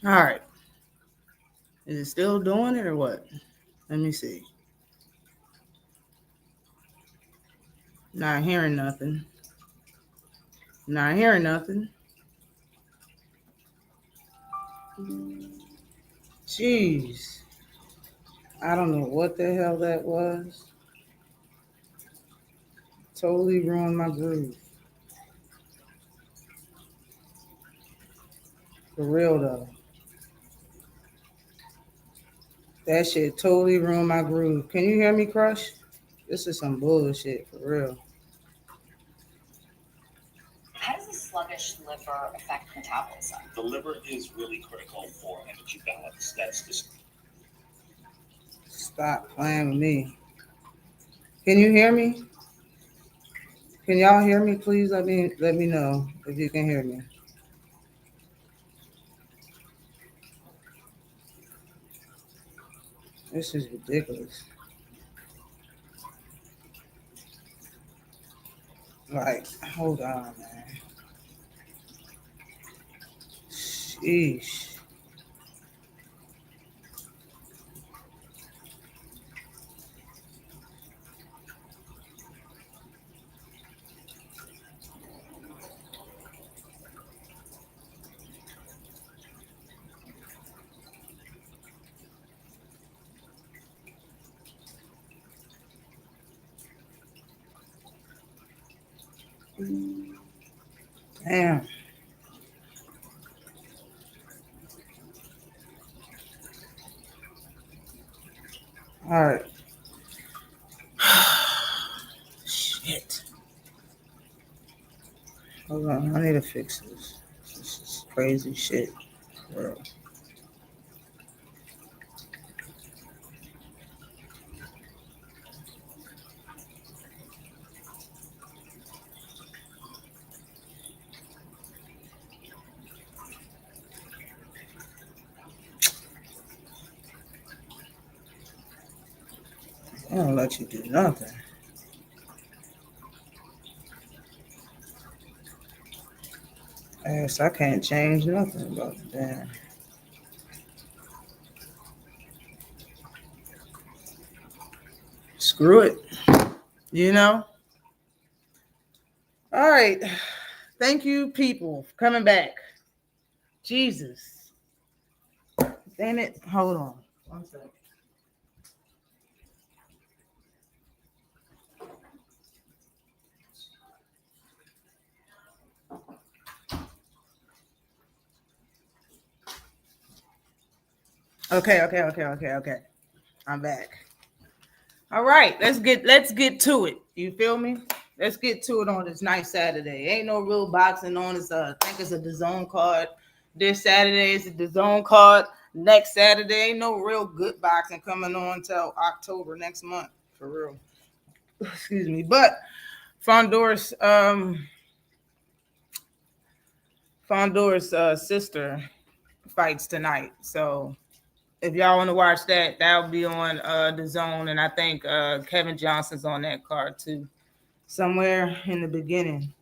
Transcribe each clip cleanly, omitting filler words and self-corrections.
All right. Is it still doing it or what? Let me see. Not hearing nothing. Not hearing nothing. Jeez. I don't know what the hell that was. Totally ruined my groove. For real though. That shit totally ruined my groove. Can you hear me, Crush? This is some bullshit for real. How does a sluggish liver affect metabolism? The liver is really critical for energy balance. That's the Stop playing with me. Can you hear me? Can y'all hear me? Please let me know if you can hear me. This is ridiculous. Like, hold on, man. Sheesh. Damn. All right. Shit. Hold on. I need to fix this. This is crazy shit. Bro. I don't let you do nothing. Yes, I can't change nothing about it. Damn. Screw it. You know? All right. Thank you, people, for coming back. Jesus. Damn it. Hold on. One second. Okay. I'm back. All right, let's get to it. You feel me? Let's get to it on this nice Saturday. Ain't no real boxing on this. I think it's a DAZN card. This Saturday is a DAZN card. Next Saturday, ain't no real good boxing coming on till October next month. For real. Excuse me. But Fondor's sister fights tonight. So if y'all want to watch that, that'll be on DAZN, and I think Kevin Johnson's on that card too, somewhere in the beginning.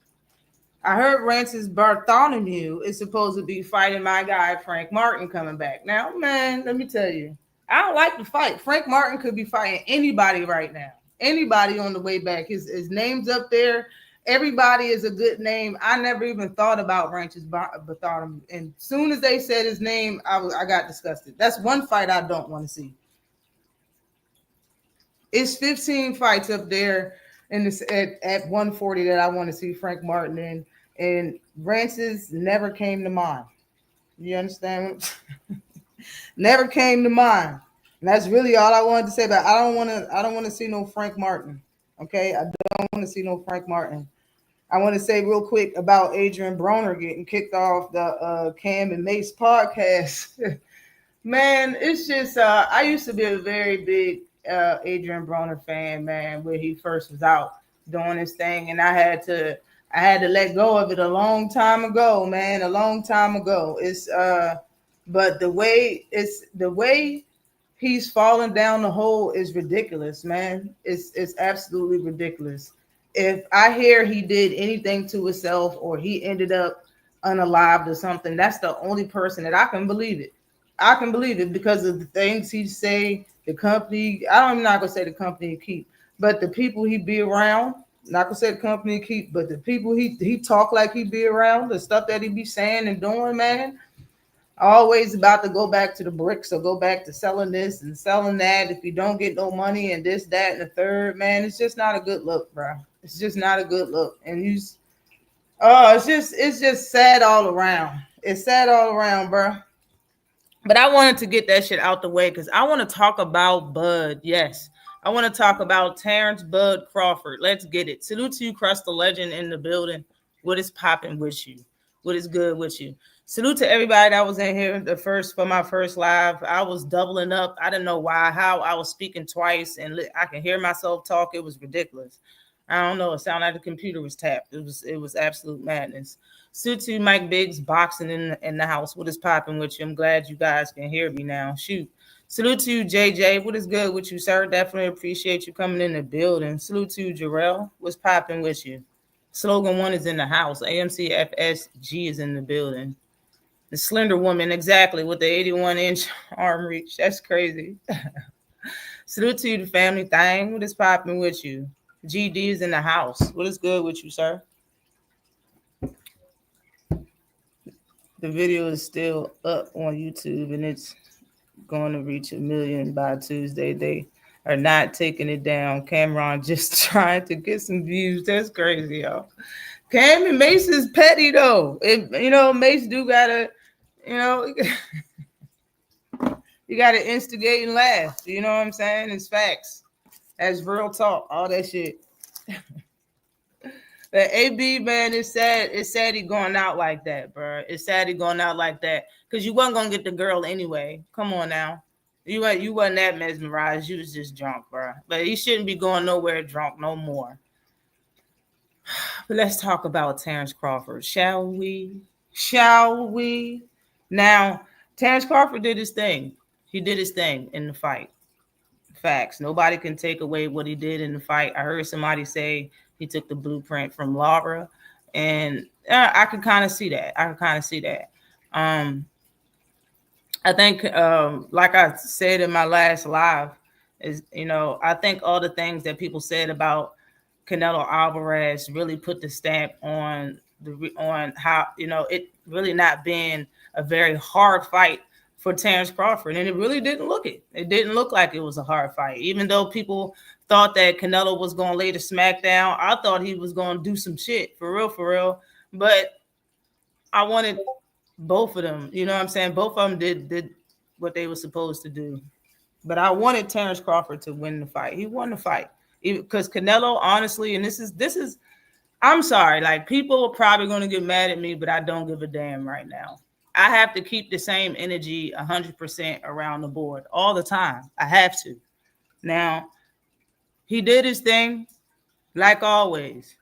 I heard Rancis Bartholomew is supposed to be fighting my guy Frank Martin coming back. Now, man, let me tell you, I don't like the fight. Frank Martin could be fighting anybody right now. Anybody on the way back. His name's up there. Everybody is a good name. I never even thought about Rancis Bartholomew. And soon as they said his name, I got disgusted. That's one fight I don't want to see. It's 15 fights up there in this at 140 that I want to see Frank Martin in, and Rancis never came to mind. You understand? Never came to mind. And that's really all I wanted to say. But I don't want to see no Frank Martin. Okay, I don't want to see no Frank Martin. I want to say real quick about Adrian Broner getting kicked off the Cam and Mace podcast. Man, it's just I used to be a very big Adrian Broner fan, man, when he first was out doing his thing, and I had to let go of it a long time ago, man, a long time ago. But the way he's falling down the hole is ridiculous, man. It's absolutely ridiculous. If I hear he did anything to himself or he ended up unalived or something. That's the only person that I can believe it. I can believe it because of the things he say, the company. I'm not gonna say the company he keep, but the people he be around. Not gonna say the company he keep, but the people he talk like he be around, the stuff that he be saying and doing, man. Always about to go back to the bricks or go back to selling this and selling that. If you don't get no money and this, that, and the third, man, it's just not a good look, bro. It's just not a good look. And it's just sad all around. It's sad all around, bro. But I wanted to get that shit out the way because I want to talk about Bud. Yes. I want to talk about Terrence Bud Crawford. Let's get it. Salute to you, Crust the Legend in the building. What is popping with you? What is good with you? Salute to everybody that was in here for my first live. I was doubling up. I didn't know how I was speaking twice and I can hear myself talk. It was ridiculous. I don't know. It sounded like the computer was tapped. It was absolute madness. Salute to Mike Biggs boxing in the house. What is popping with you? I'm glad you guys can hear me now. Shoot. Salute to you, JJ. What is good with you, sir? Definitely appreciate you coming in the building. Salute to you, Jarrell. What's popping with you? Slogan 1 is in the house. AMC FSG is in the building. The slender woman, exactly, with the 81-inch arm reach. That's crazy. Salute to you, the family thing. What is popping with you? GD is in the house. What is good with you, sir? The video is still up on YouTube, and it's going to reach 1 million by Tuesday. They are not taking it down. Cameron just trying to get some views. That's crazy, y'all. Cam and Mace is petty, though. Mace do gotta, you gotta instigate and laugh. You know what I'm saying? It's facts. That's real talk. All that shit. The AB, man, it's sad. It's sad he going out like that, bro. It's sad he going out like that because you wasn't gonna get the girl anyway. Come on now, you wasn't that mesmerized. You was just drunk, bro. But he shouldn't be going nowhere drunk no more. But let's talk about Terrence Crawford, shall we? Shall we? Now, Terrence Crawford did his thing. He did his thing in the fight. Facts. Nobody can take away what he did in the fight. I heard somebody say he took the blueprint from Lara, and I could kind of see that. I think, like I said in my last live, is I think all the things that people said about Canelo Alvarez really put the stamp on how it really not being a very hard fight for Terrence Crawford, and it really didn't look it. It didn't look like it was a hard fight, even though people thought that Canelo was going to lay the smack down. I thought he was going to do some shit for real. But I wanted both of them. You know what I'm saying? Both of them did what they were supposed to do. But I wanted Terrence Crawford to win the fight. He won the fight because Canelo, honestly, and this is, I'm sorry, like people are probably going to get mad at me, but I don't give a damn right now. I have to keep the same energy 100% around the board all the time. I have to. Now, he did his thing like always.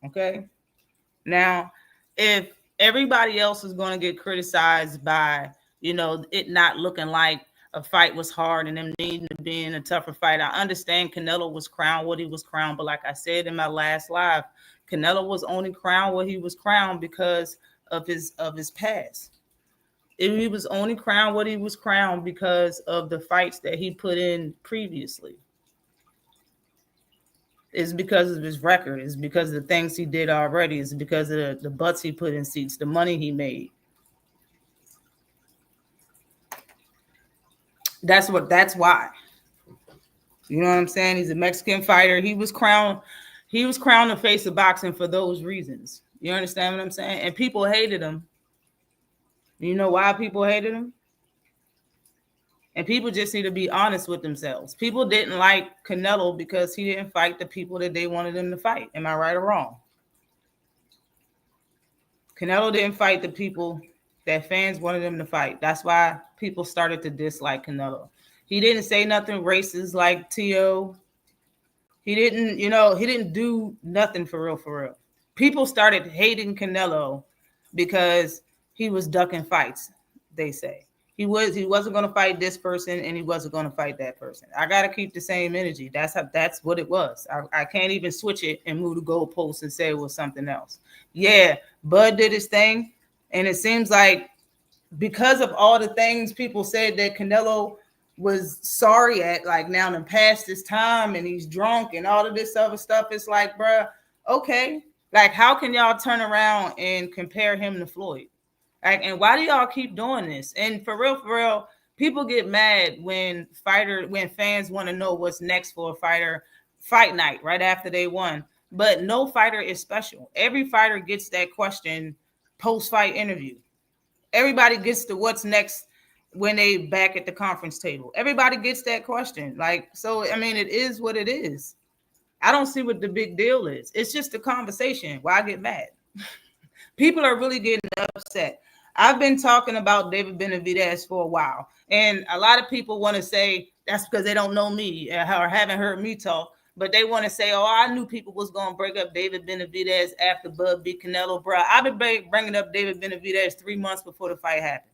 Okay. Now, if everybody else is going to get criticized by, it not looking like a fight was hard and them needing to be in a tougher fight, I understand Canelo was crowned what he was crowned. But like I said in my last live, Canelo was only crowned what he was crowned because of his past. He was only crowned what he was crowned because of the fights that he put in previously. It's because of his record. It's because of the things he did already. It's because of the butts he put in seats, the money he made. That's why. You know what I'm saying? He's a Mexican fighter. He was crowned the face of boxing for those reasons. You understand what I'm saying? And people hated him. You know why people hated him? And people just need to be honest with themselves. People didn't like Canelo because he didn't fight the people that they wanted him to fight. Am I right or wrong? Canelo didn't fight the people that fans wanted him to fight. That's why people started to dislike Canelo. He didn't say nothing racist like T.O. He didn't do nothing for real. People started hating Canelo because he was ducking fights, they say. He wasn't going to fight this person and he wasn't going to fight that person. I got to keep the same energy. That's what it was. I can't even switch it and move the goalposts and say it was something else. Yeah, Bud did his thing. And it seems like because of all the things people said that Canelo was sorry at, like now in past this time and he's drunk and all of this other stuff, it's like, bruh, okay. Like, how can y'all turn around and compare him to Floyd? Like, and why do y'all keep doing this? And for real, people get mad when fans want to know what's next for a fighter fight night right after they won. But no fighter is special. Every fighter gets that question post-fight interview. Everybody gets to what's next when they back at the conference table. Everybody gets that question. Like, so, I mean, it is what it is. I don't see what the big deal is. It's just a conversation. Why get mad? People are really getting upset. I've been talking about David Benavidez for a while, and a lot of people want to say that's because they don't know me or haven't heard me talk, but they want to say, oh, I knew people was going to break up David Benavidez after Bud beat Canelo. Bro, I've been bringing up David Benavidez 3 months before the fight happened.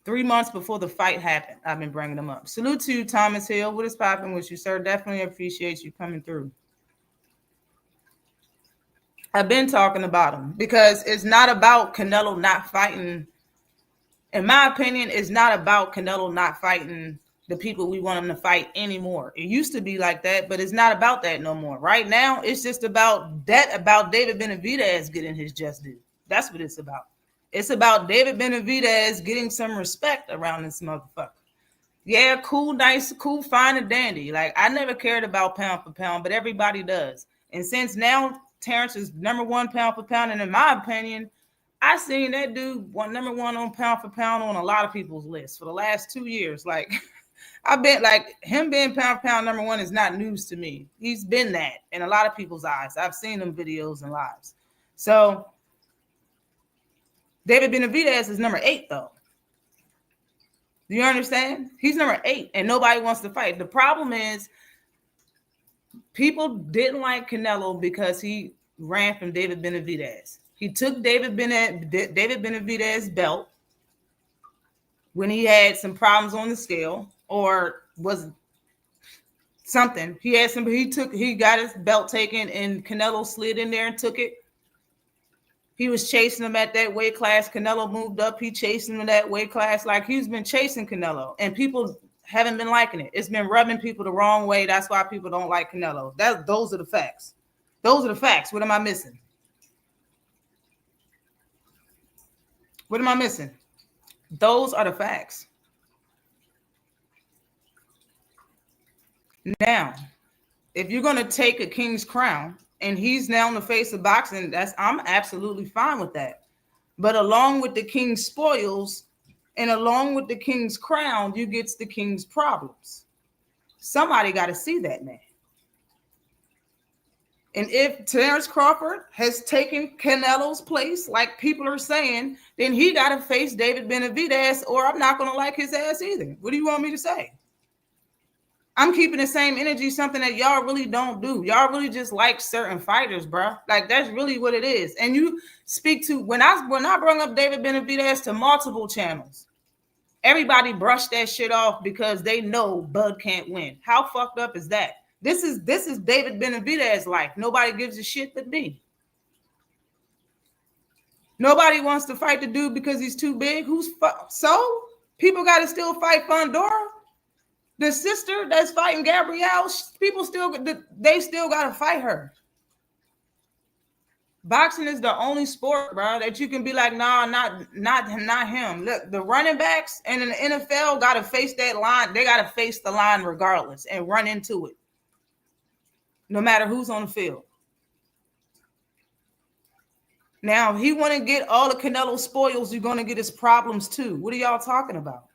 3 months before the fight happened, I've been bringing them up. Salute to you, Thomas Hill. What is popping with you, sir? Definitely appreciate you coming through. I've been talking about him because it's not about Canelo not fighting. In my opinion, it's not about Canelo not fighting the people we want him to fight anymore. It used to be like that, but it's not about that no more. Right now, it's just about David Benavidez getting his just due. That's what it's about. It's about David Benavidez getting some respect around this motherfucker. Yeah, cool, nice, cool, fine and dandy. Like, I never cared about pound for pound, but everybody does. And since now Terrence is number one pound for pound, and in my opinion, I seen that dude number one on pound for pound on a lot of people's lists for the last 2 years. Like, I bet like him being pound for pound number one is not news to me. He's been that in a lot of people's eyes. I've seen them videos and lives. So David Benavidez is number 8 though. Do you understand? He's number 8 and nobody wants to fight. The problem is people didn't like Canelo because he ran from David Benavidez. He took David Benavidez's belt when he had some problems on the scale or was something. He got his belt taken and Canelo slid in there and took it. He was chasing him at that weight class. Canelo moved up. He chased him in that weight class. Like, he's been chasing Canelo and people haven't been liking it. It's been rubbing people the wrong way. That's why people don't like Canelo. Those are the facts. Those are the facts. What am I missing? What am I missing? Those are the facts. Now, if you're going to take a king's crown and he's now in the face of boxing, I'm absolutely fine with that. But along with the king's spoils and along with the king's crown, you get the king's problems. Somebody got to see that, man. And if Terrence Crawford has taken Canelo's place, like people are saying, then he got to face David Benavidez, or I'm not going to like his ass either. What do you want me to say? I'm keeping the same energy, something that y'all really don't do. Y'all really just like certain fighters, bro. Like, that's really what it is. And you speak to, when I brought up David Benavidez to multiple channels, everybody brushed that shit off because they know Bud can't win. How fucked up is that? This is David Benavidez's life. Nobody gives a shit but me. Nobody wants to fight the dude because he's too big. So people got to still fight Fundora. The sister that's fighting Gabrielle, they still got to fight her. Boxing is the only sport, bro, that you can be like, nah, not him. Look, the running backs and in the NFL got to face that line. They got to face the line regardless and run into it, no matter who's on the field. Now, if he want to get all the Canelo spoils, you're going to get his problems too. What are y'all talking about?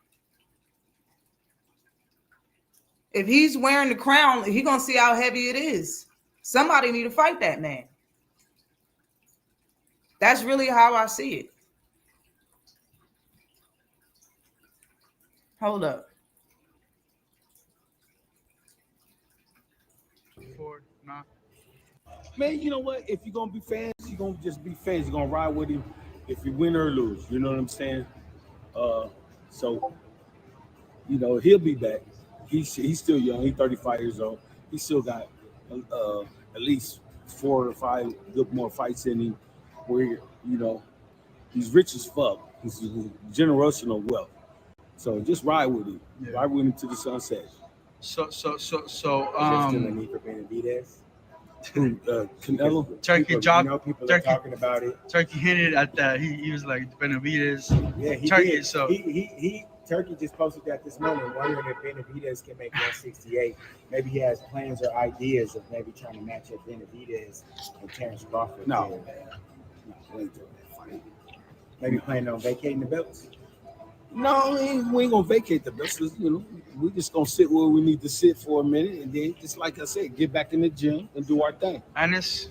If he's wearing the crown, he's going to see how heavy it is. Somebody need to fight that man. That's really how I see it. Hold up. Man, you know what? If you're going to be fans, you're going to just be fans. You're going to ride with him if you win or lose. You know what I'm saying? So, you know, he'll be back. He's still young. He's 35 years old. He still got at least 4 or 5 good more fights in him where, you know, He's rich as fuck. He's generational wealth. So just ride with him. Yeah. Ride with him to the sunset. So Is there still a need for Benavidez? Canelo. Turkey People, dropped. you know, people Turkey- are talking about it. Turkey hinted at that. He was like Benavidez. Yeah, he Turkey, did. so- He Turkey just posted that this morning, wondering if Benavidez can make 168. Maybe he has plans or ideas of maybe trying to match up Benavidez and Terrence Crawford. No. there. No, we ain't doing that fight. Maybe planning on vacating the belts. No, we ain't gonna vacate the belts. You know, we just gonna sit where we need to sit for a minute, and then just like I said, get back in the gym and do our thing. Ennis,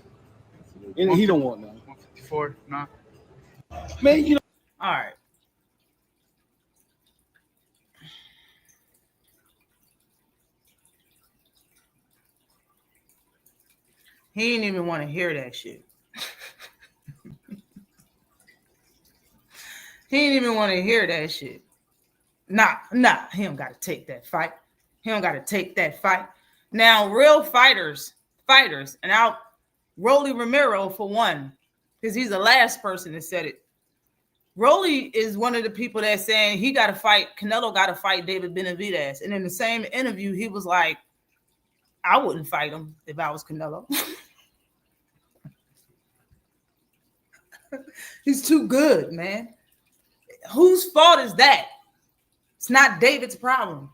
And he don't want none. 154. Nah. Man, you know. All right. He didn't even want to hear that shit. He didn't even want to hear that shit. Nah, he don't got to take that fight. He don't got to take that fight. Now, real fighters, and I'll Rolly Romero for one, because he's the last person that said it. Rolly is one of the people that's saying he got to fight, Canelo got to fight David Benavidez. And in the same interview, he was like, I wouldn't fight him if I was Canelo. He's too good, man. Whose fault is that? It's not David's problem.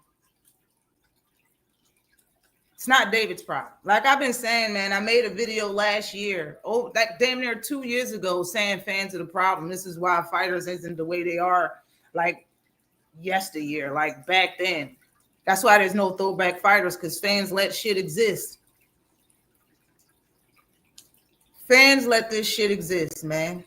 It's not David's problem. Like I've been saying, man, I made a video last year, like damn near 2 years ago, saying fans are the problem. This is why fighters isn't the way they are like yesteryear, like back then. That's why there's no throwback fighters, because fans let shit exist. Fans let this shit exist, man.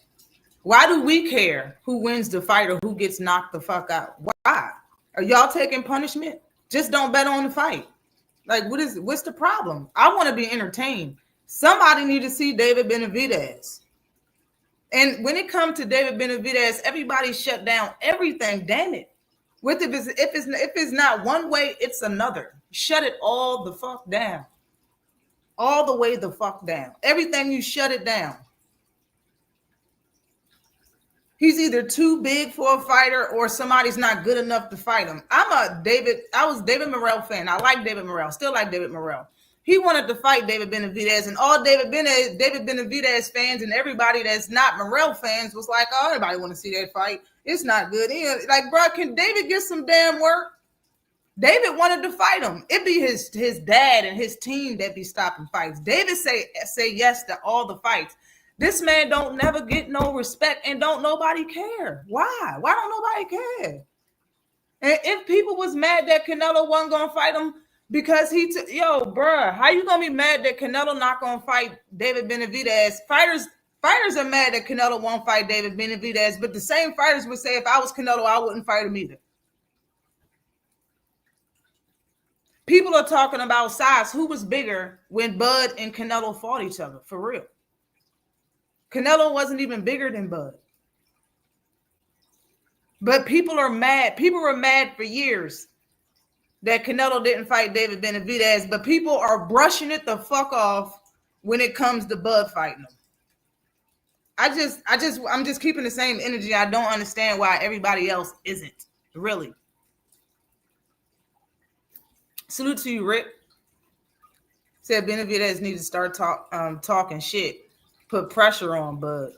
Why do we care who wins the fight or who gets knocked the fuck out? Why? Are y'all taking punishment? Just don't bet on the fight. Like, what's the problem? I want to be entertained. Somebody need to see David Benavidez. And when it comes to David Benavidez, everybody shut down everything. Damn it. If it's not one way, it's another. Shut it all the fuck down. All the way the fuck down. Everything, you shut it down. He's either too big for a fighter or somebody's not good enough to fight him. I was David Morrell fan. I like David Morrell, still like David Morrell. He wanted to fight David Benavidez, and all David Benavidez fans and everybody that's not Morrell fans was like, oh, everybody want to see that fight. It's not good. Like, bro, can David get some damn work? David wanted to fight him. It'd be his dad and his team that be stopping fights. David say yes to all the fights. This man don't never get no respect, and don't nobody care. Why? Why don't nobody care? And if people was mad that Canelo wasn't gonna fight him because bruh, how you gonna be mad that Canelo not gonna fight David Benavidez? Fighters are mad that Canelo won't fight David Benavidez, but the same fighters would say if I was Canelo, I wouldn't fight him either. People are talking about size. Who was bigger when Bud and Canelo fought each other? For real. Canelo wasn't even bigger than Bud. But people are mad. People were mad for years that Canelo didn't fight David Benavidez, but people are brushing it the fuck off when it comes to Bud fighting him. I'm just keeping the same energy. I don't understand why everybody else isn't. Really. Salute to you, Rick. Said Benavidez needs to start talking shit. Put pressure on Bud.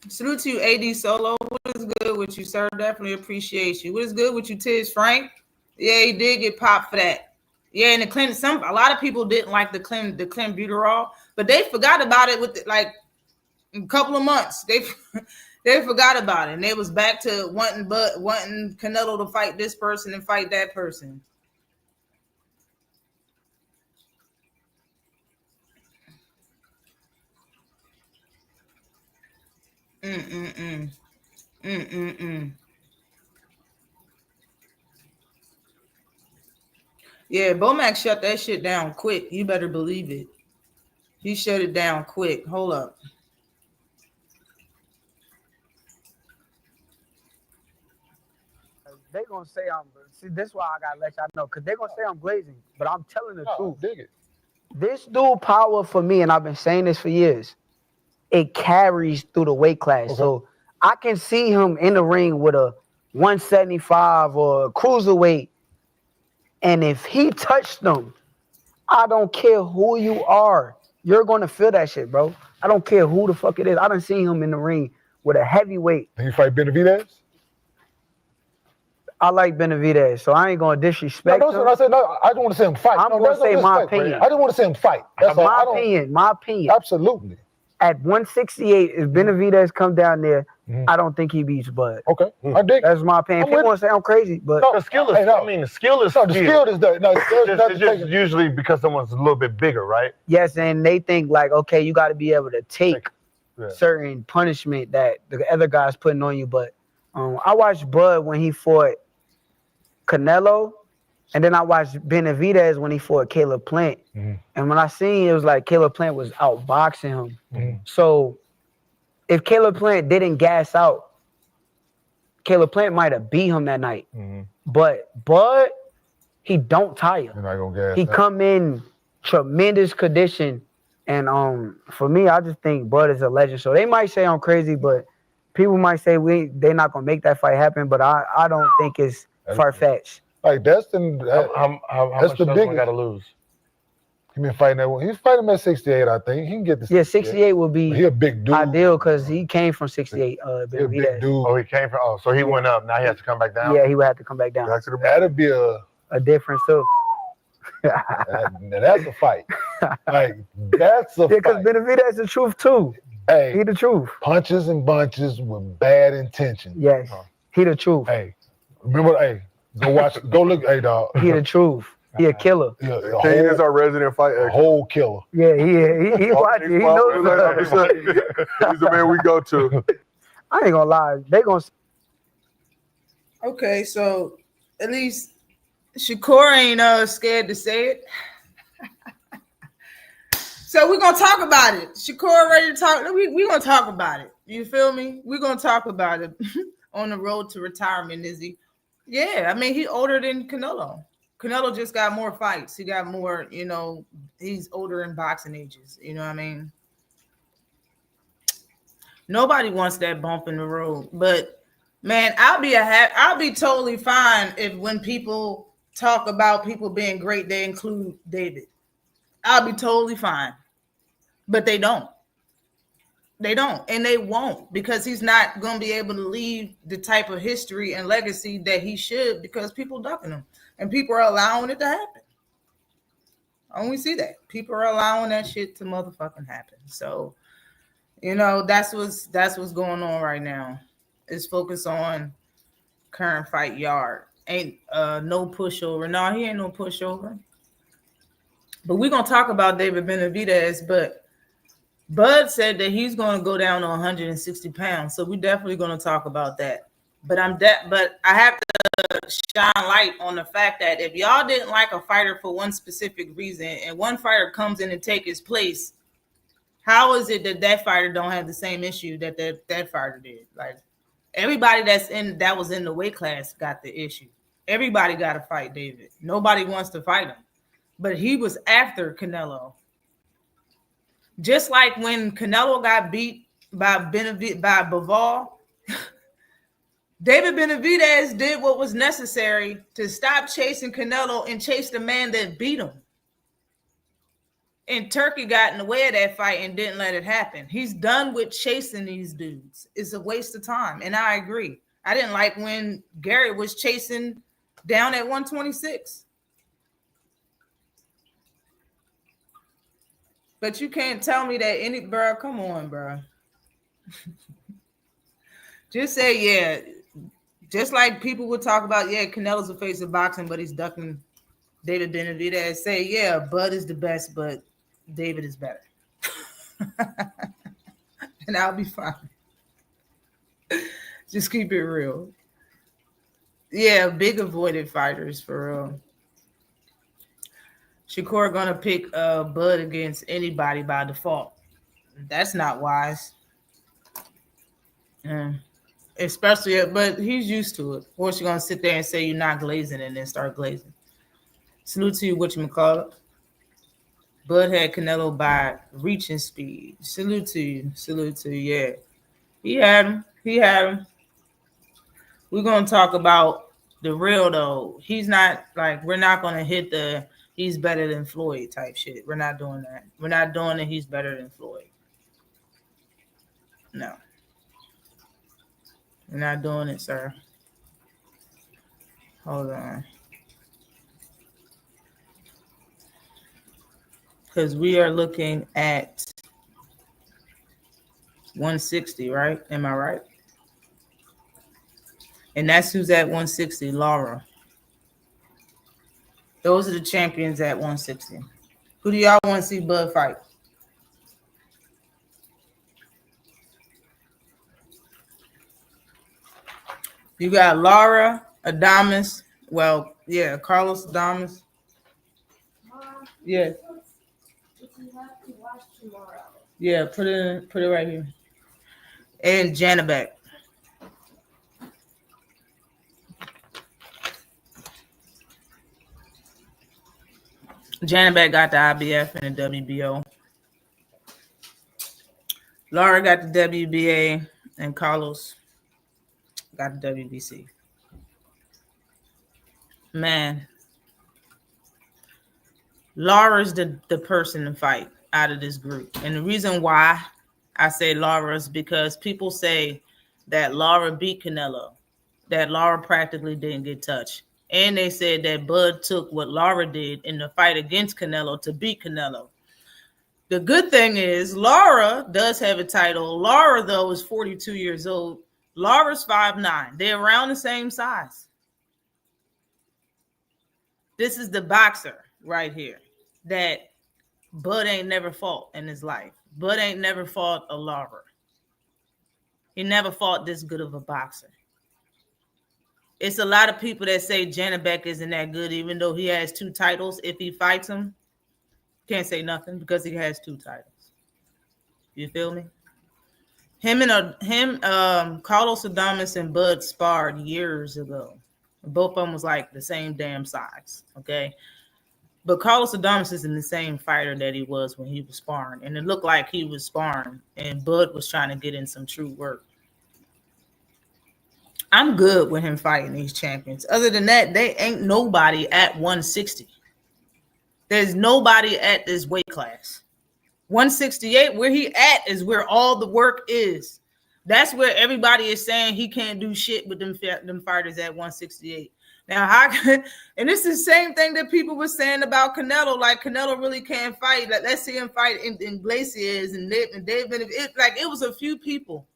Salute to you, AD Solo. What is good with you, sir? Definitely appreciate you. What is good with you, Tiz Frank? Yeah, he did get popped for that. Yeah, and a lot of people didn't like the clenbuterol, but they forgot about it with like a couple of months. They forgot about it, and they was back to wanting Canelo to fight this person and fight that person. Yeah, Bomac shut that shit down quick. You better believe it. He shut it down quick. Hold up. They gonna say this is why I gotta let y'all know, because they're gonna say I'm glazing, but I'm telling the truth. Dig it. This dude Power for me, and I've been saying this for years, it carries through the weight class. Okay. So I can see him in the ring with a 175 or a cruiserweight, and if he touched them, I don't care who you are, you're gonna feel that shit, bro. I don't care who the fuck it is. I done seen him in the ring with a heavyweight. Can you fight Benavidez? I like Benavidez, so I ain't gonna disrespect No, him. I said no. I don't want to say him fight. I'm No, gonna there's no say my disrespect, bro. opinion. I just want to say him fight. That's all. I don't. My opinion. Absolutely. At 168, if Benavidez come down there, Mhm. I don't think he beats Bud. Okay, I dig. That's my opinion. I'm People with- want to say I'm crazy, but No, The skill is, Hey, no. I mean, the skill is No, the skill is there. No, It's there's just, nothing it's just taken- usually because someone's a little bit bigger, right? yes, and they think like, okay, you got to be able to take Yeah. certain punishment that the other guy's putting on you. But I watched Bud when he fought Canelo, and then I watched Benavidez when he fought Caleb Plant. Mhm. And when I seen it was like Caleb Plant was outboxing him. Mhm. So if Caleb Plant didn't gas out, Caleb Plant might have beat him that night. Mhm. But Bud, he don't tire. You're not gonna gas. He that. come in tremendous condition, and for me, I just think Bud is a legend. So they might say I'm crazy, but people might say they're not gonna make that fight happen. But I don't think it's far fetched. Like that's the. How That's much the does one biggest- got to lose? He been fighting that one. He's fighting him at 68, I think. He can get the. Yeah, 68 would He be a big dude. ideal because he came from 68. He a big Benavidez. dude. Oh, he came from. Oh, so he went up. Now he has to come back down. Yeah, he would have to come back down. Back to the That'd be A difference too. that's a fight. Like that's a Because fight. Benavidez the truth too. He Hey, the truth. punches and bunches with bad intention. Yes, he the truth. Hey, remember? Hey, go watch. Go look. Hey, dog. He the truth. He a killer. Yeah, a Kane is whole, our resident fight a expert. whole killer. Yeah, he watching. He knows. He's the man we go to. I ain't gonna lie. They gonna. Okay, so at least Shakur ain't scared to say it. So we're gonna talk about it. Shakur ready to talk. We're gonna talk about it. You feel me? We're gonna talk about it on the road to retirement, Izzy. Yeah, I mean he older than Canelo. Canelo just got more fights. He got more, he's older in boxing ages. You know what I mean? Nobody wants that bump in the road, but man, I'll be totally fine if when people talk about people being great, they include David. I'll be totally fine, but they don't. They don't, and they won't, because he's not going to be able to leave the type of history and legacy that he should, because people ducking him and people are allowing it to happen. I only see that people are allowing that shit to motherfucking happen. So, that's what's going on right now. Is focus on current fight yard. Ain't no pushover. No, he ain't no pushover. But we're gonna talk about David Benavidez, but Bud said that he's going to go down to 160 pounds, so we're definitely going to talk about that. But but I have to shine light on the fact that if y'all didn't like a fighter for one specific reason, and one fighter comes in and take his place, how is it that fighter don't have the same issue that fighter did? Like everybody that was in the weight class got the issue. Everybody got to fight David. Nobody wants to fight him, but he was after Canelo. Just like when Canelo got beat by Bivol, David Benavidez did what was necessary to stop chasing Canelo and chase the man that beat him. And Turkey got in the way of that fight and didn't let it happen. He's done with chasing these dudes. It's a waste of time, and I agree. I didn't like when Gary was chasing down at 126. But you can't tell me that bro, come on, bro. Just say, yeah. Just like people would talk about, yeah, Canelo's the face of boxing, but he's ducking David Benavidez. Say, yeah, Bud is the best, but David is better. And I'll be fine. Just keep it real. Yeah, big avoided fighters for real. Shakur gonna pick Bud against anybody by default. That's not wise. Especially, but he's used to it. Of course, you're gonna sit there and say you're not glazing and then start glazing. Salute to you, whatchamacallit. Bud had Canelo by reaching speed. Salute to you. Salute to you. Yeah. He had him. He had him. We're gonna talk about the real though. He's not like we're not gonna hit the he's better than Floyd type shit. We're not doing that. We're not doing it. He's better than Floyd. No. We're not doing it, sir. Hold on. Because we are looking at 160, right? Am I right? And that's who's at 160, Lara. Those are the champions at 160. Who do y'all want to see Bud fight? You got Lara, Adames. Well, yeah, Carlos Adames. Yeah. Yeah, put it right here. And Janabek. Janabek got the IBF and the WBO. Lara got the WBA and Carlos got the WBC. Man, Lara's the person to fight out of this group. And the reason why I say Lara is because people say that Lara beat Canelo, that Lara practically didn't get touched. And they said that Bud took what Lara did in the fight against Canelo to beat Canelo. The good thing is Lara does have a title. Lara, though, is 42 years old. Lara's 5'9". They're around the same size. This is the boxer right here that Bud ain't never fought in his life. Bud ain't never fought a Lara. He never fought this good of a boxer. It's a lot of people that say Janabek isn't that good, even though he has 2 titles. If he fights him, can't say nothing because he has 2 titles. You feel me? Carlos Adames and Bud sparred years ago. Both of them was like the same damn size. Okay. But Carlos Adames isn't the same fighter that he was when he was sparring. And it looked like he was sparring and Bud was trying to get in some true work. I'm good with him fighting these champions. Other than that, they ain't nobody at 160. There's nobody at this weight class. 168, where he at is where all the work is. That's where everybody is saying he can't do shit with them fighters at 168. Now, and this is the same thing that people were saying about Canelo. Like, Canelo really can't fight. Like, let's see him fight in Glaciers and David. It was a few people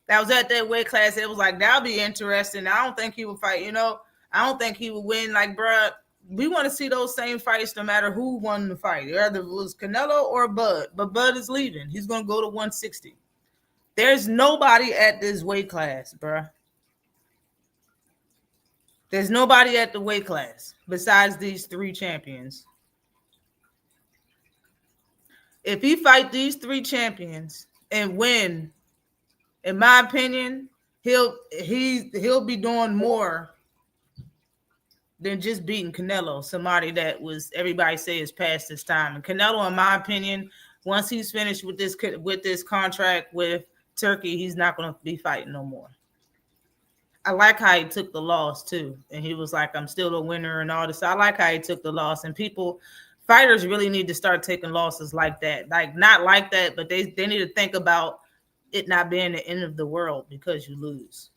that was at that weight class. It was like, that'll be interesting. I don't think he would fight. I don't think he would win. Like, bruh, we want to see those same fights no matter who won the fight. Either it was Canelo or Bud. But Bud is leaving. He's going to go to 160. There's nobody at this weight class, bruh. There's nobody at the weight class besides these 3 champions. If he fight these 3 champions and win, in my opinion, he'll be doing more than just beating Canelo, somebody that was everybody say is past his time. And Canelo, in my opinion, once he's finished with this contract with Turkey, he's not going to be fighting no more. I like how he took the loss too, and he was like, "I'm still a winner" and all this. I like how he took the loss, and fighters really need to start taking losses like that. Like, not like that, but they need to think about it not being the end of the world because you lose.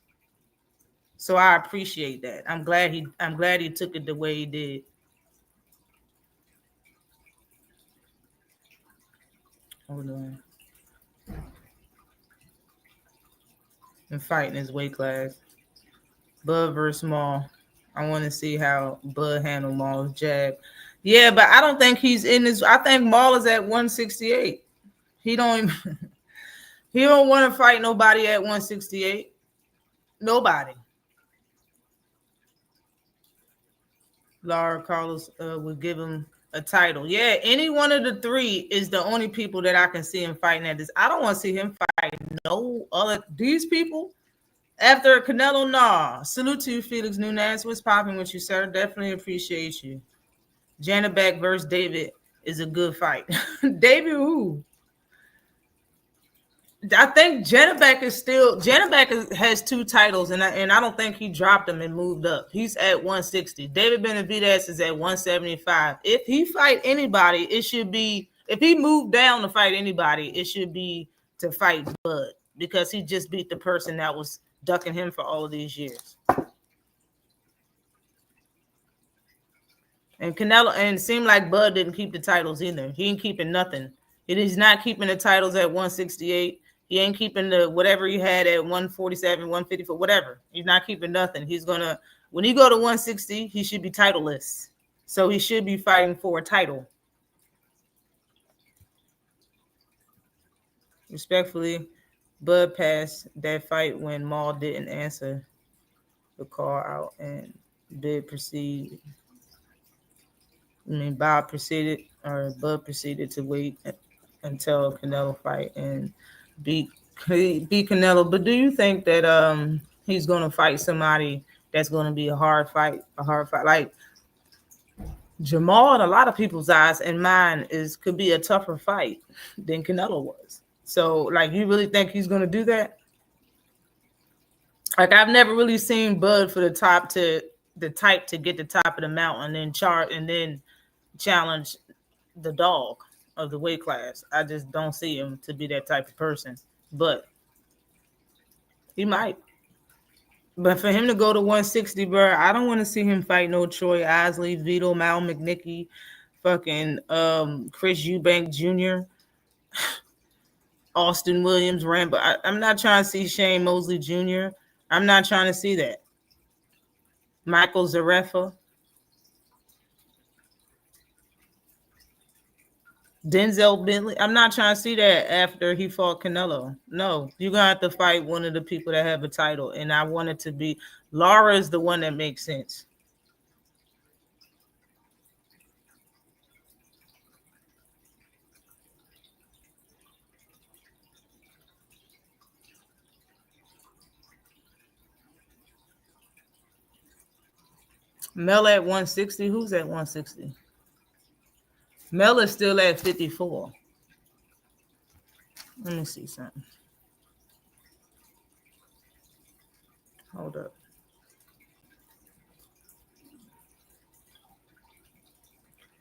So I appreciate that. I'm glad he took it the way he did. Hold on. And fighting his weight class. Bud versus Maul. I want to see how Bud handled Maul's jab. Yeah, but I don't think he's in this. I think Maul is at 168. He don't want to fight nobody at 168. Nobody. Lara Carlos would give him a title. Yeah, any one of the 3 is the only people that I can see him fighting at this. I don't want to see him fight no other. These people after Canelo, nah. Salute to you, Felix Nunes. What's popping with you, sir? Definitely appreciate you. Janabek versus David is a good fight. David who? I think Janabek has 2 titles, and I don't think he dropped them and moved up. He's at 160. David Benavidez is at 175. If he fight anybody, it should be, if he moved down to fight anybody, it should be to fight Bud, because he just beat the person that was ducking him for all of these years. And Canelo, and it seemed like Bud didn't keep the titles either. He ain't keeping nothing. He's not keeping the titles at 168. He ain't keeping the whatever he had at 147, 154, whatever. He's not keeping nothing. He's gonna, when he go to 160, he should be titleless. So he should be fighting for a title. Respectfully, Bud passed that fight when Maul didn't answer the call out and did proceed. Bud proceeded to wait until Canelo fight and beat Canelo. But do you think that he's going to fight somebody that's going to be a hard fight? Like Jamal, in a lot of people's eyes and mine, could be a tougher fight than Canelo was. So, like, you really think he's going to do that? Like, I've never really seen Bud for the type to get the top of the mountain and then challenge the dog of the weight class. I just don't see him to be that type of person, but he might. But for him to go to 160, bro, I don't want to see him fight no Troy Isley, Vito Mal McNicky, fucking Chris Eubank Jr., Austin Williams, Rambo. I'm not trying to see Shane Mosley Jr. I'm not trying to see that. Michael Zarefa. Denzel Bentley. I'm not trying to see that after he fought Canelo. No, you're going to have to fight one of the people that have a title. And I want it to be Lara is the one that makes sense. Mel at 160. Who's at 160? Mel is still at 54. Let me see something. Hold up.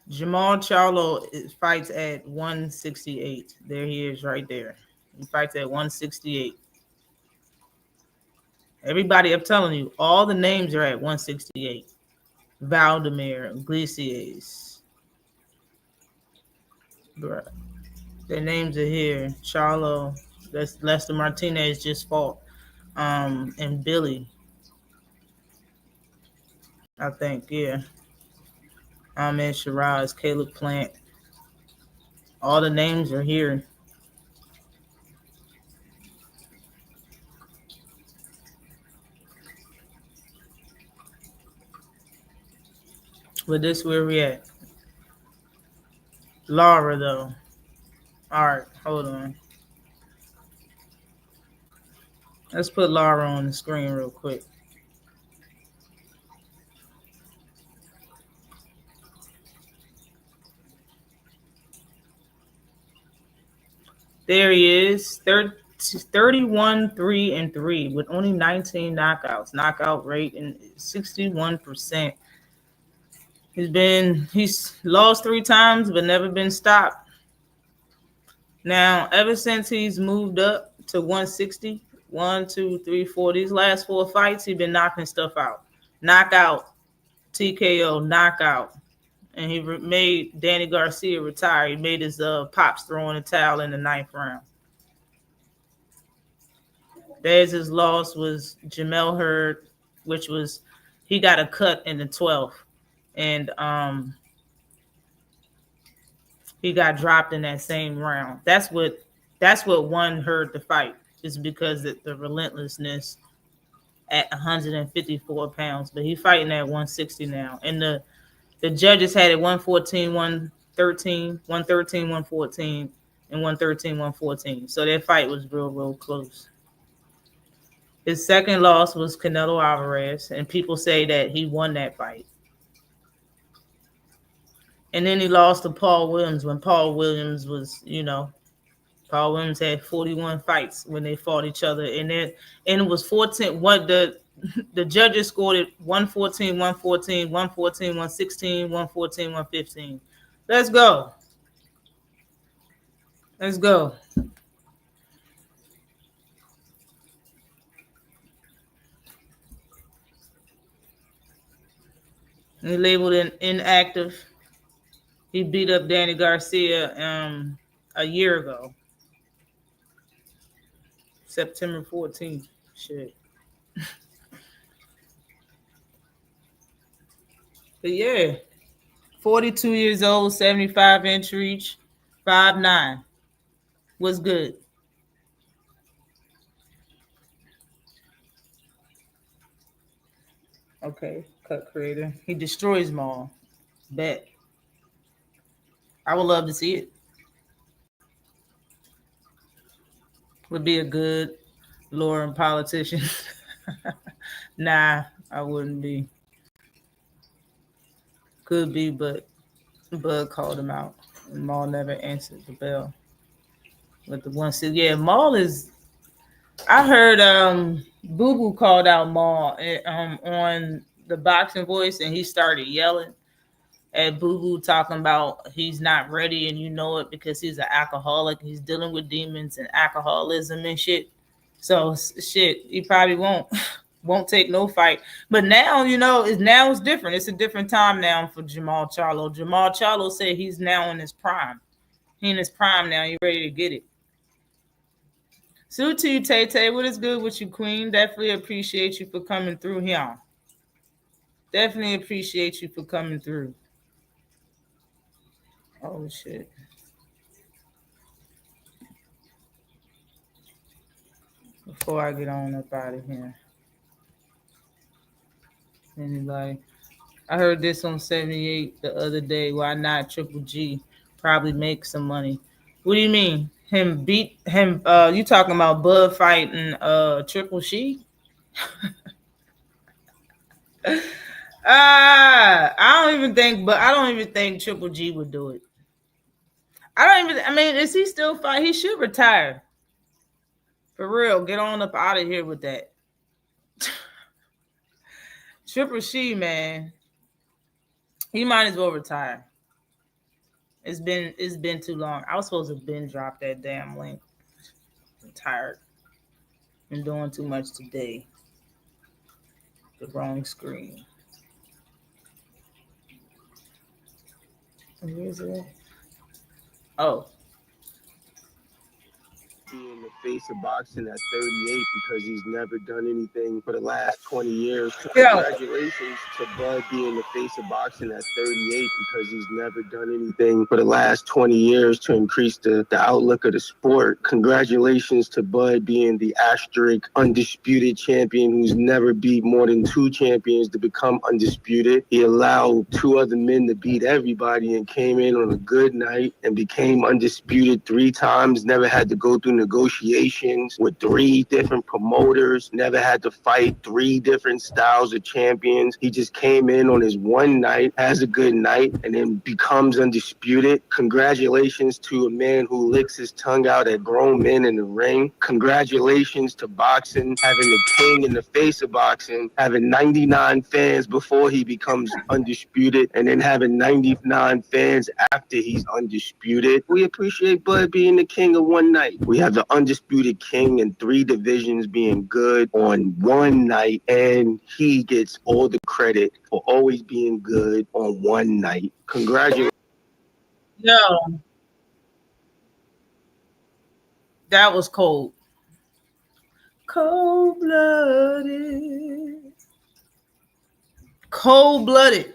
Jamal Charlo fights at 168. There he is right there. He fights at 168. Everybody, I'm telling you, all the names are at 168. Valdemir, Iglesias. Bruh. Their names are here. Charlo, that's Lester Martinez just fought. And Billy. I think, yeah. Ahmed Shiraz, Caleb Plant. All the names are here. But this where we at. Lara, though. All right, hold on. Let's put Lara on the screen real quick. There he is, 31-3-3 with only 19 knockouts. Knockout rate and 61%. He's lost 3 times, but never been stopped. Now, ever since he's moved up to 160, 1, 2, 3, 4, these last 4 fights, he's been knocking stuff out. Knockout, TKO, knockout. And he made Danny Garcia retire. He made his pops throw in the towel in the 9th round. There's his loss was Jamel Hurd, which was, he got a cut in the 12th. And he got dropped in that same round. That's what won Hurd the fight, is because of the relentlessness at 154 pounds. But he's fighting at 160 now. And the judges had it 114, 113, 113, 114, and 113, 114. So that fight was real, real close. His second loss was Canelo Alvarez, and people say that he won that fight. And then he lost to Paul Williams when Paul Williams was, Paul Williams had 41 fights when they fought each other. And it was 14. What the judges scored it 114, 114, 114, 116, 114, 115. Let's go. Let's go. He labeled inactive. He beat up Danny Garcia a year ago. September 14th. Shit. But yeah, 42 years old, 75-inch reach, 5'9". Was good. Okay, cut creator. He destroys Maul. Bet. I would love to see it. Would be a good Lauren politician. Nah, I wouldn't be. Could be, but Bud called him out. And Maul never answered the bell. But the one said, yeah, Maul is. I heard Boo Boo called out Maul on the Boxing Voice, and he started yelling at Boo Boo, talking about he's not ready, and you know it because he's an alcoholic. He's dealing with demons and alcoholism and shit. So shit, he probably won't take no fight. But now, it's different. It's a different time now for Jamal Charlo. Jamal Charlo said he's now in his prime. He in his prime now. He ready to get it. Salute to you, Tay Tay. What is good with you, Queen? Definitely appreciate you for coming through here. Definitely appreciate you for coming through. Oh, shit. Before I get on up out of here. Anybody? I heard this on 78 the other day. Why not? Triple G probably make some money. What do you mean? Him beat him? You talking about Bud fighting Triple G? I don't even think Triple G would do it. Is he still fight? He should retire. For real, get on up out of here with that. Triple G, man. He might as well retire. It's been too long. I was supposed to binge drop that damn link. I'm tired. I'm doing too much today. The wrong screen. Where is it? Oh. In the face of boxing at 38 because he's never done anything for the last 20 years. Congratulations to Bud being in the face of boxing at 38 because he's never done anything for the last 20 years to increase the outlook of the sport. Congratulations to Bud being the asterisk undisputed champion who's never beat more than 2 champions to become undisputed. He allowed 2 other men to beat everybody and came in on a good night and became undisputed 3 times, never had to go through negotiations with 3 different promoters, never had to fight 3 different styles of champions. He just came in on his one night, has a good night, and then becomes undisputed. Congratulations to a man who licks his tongue out at grown men in the ring. Congratulations to boxing, having the king in the face of boxing, having 99 fans before he becomes undisputed, and then having 99 fans after he's undisputed. We appreciate Bud being the king of one night. We have the undisputed king in 3 divisions being good on one night, and he gets all the credit for always being good on one night. Congratulations. Yo, that was cold. Cold-blooded. Cold-blooded.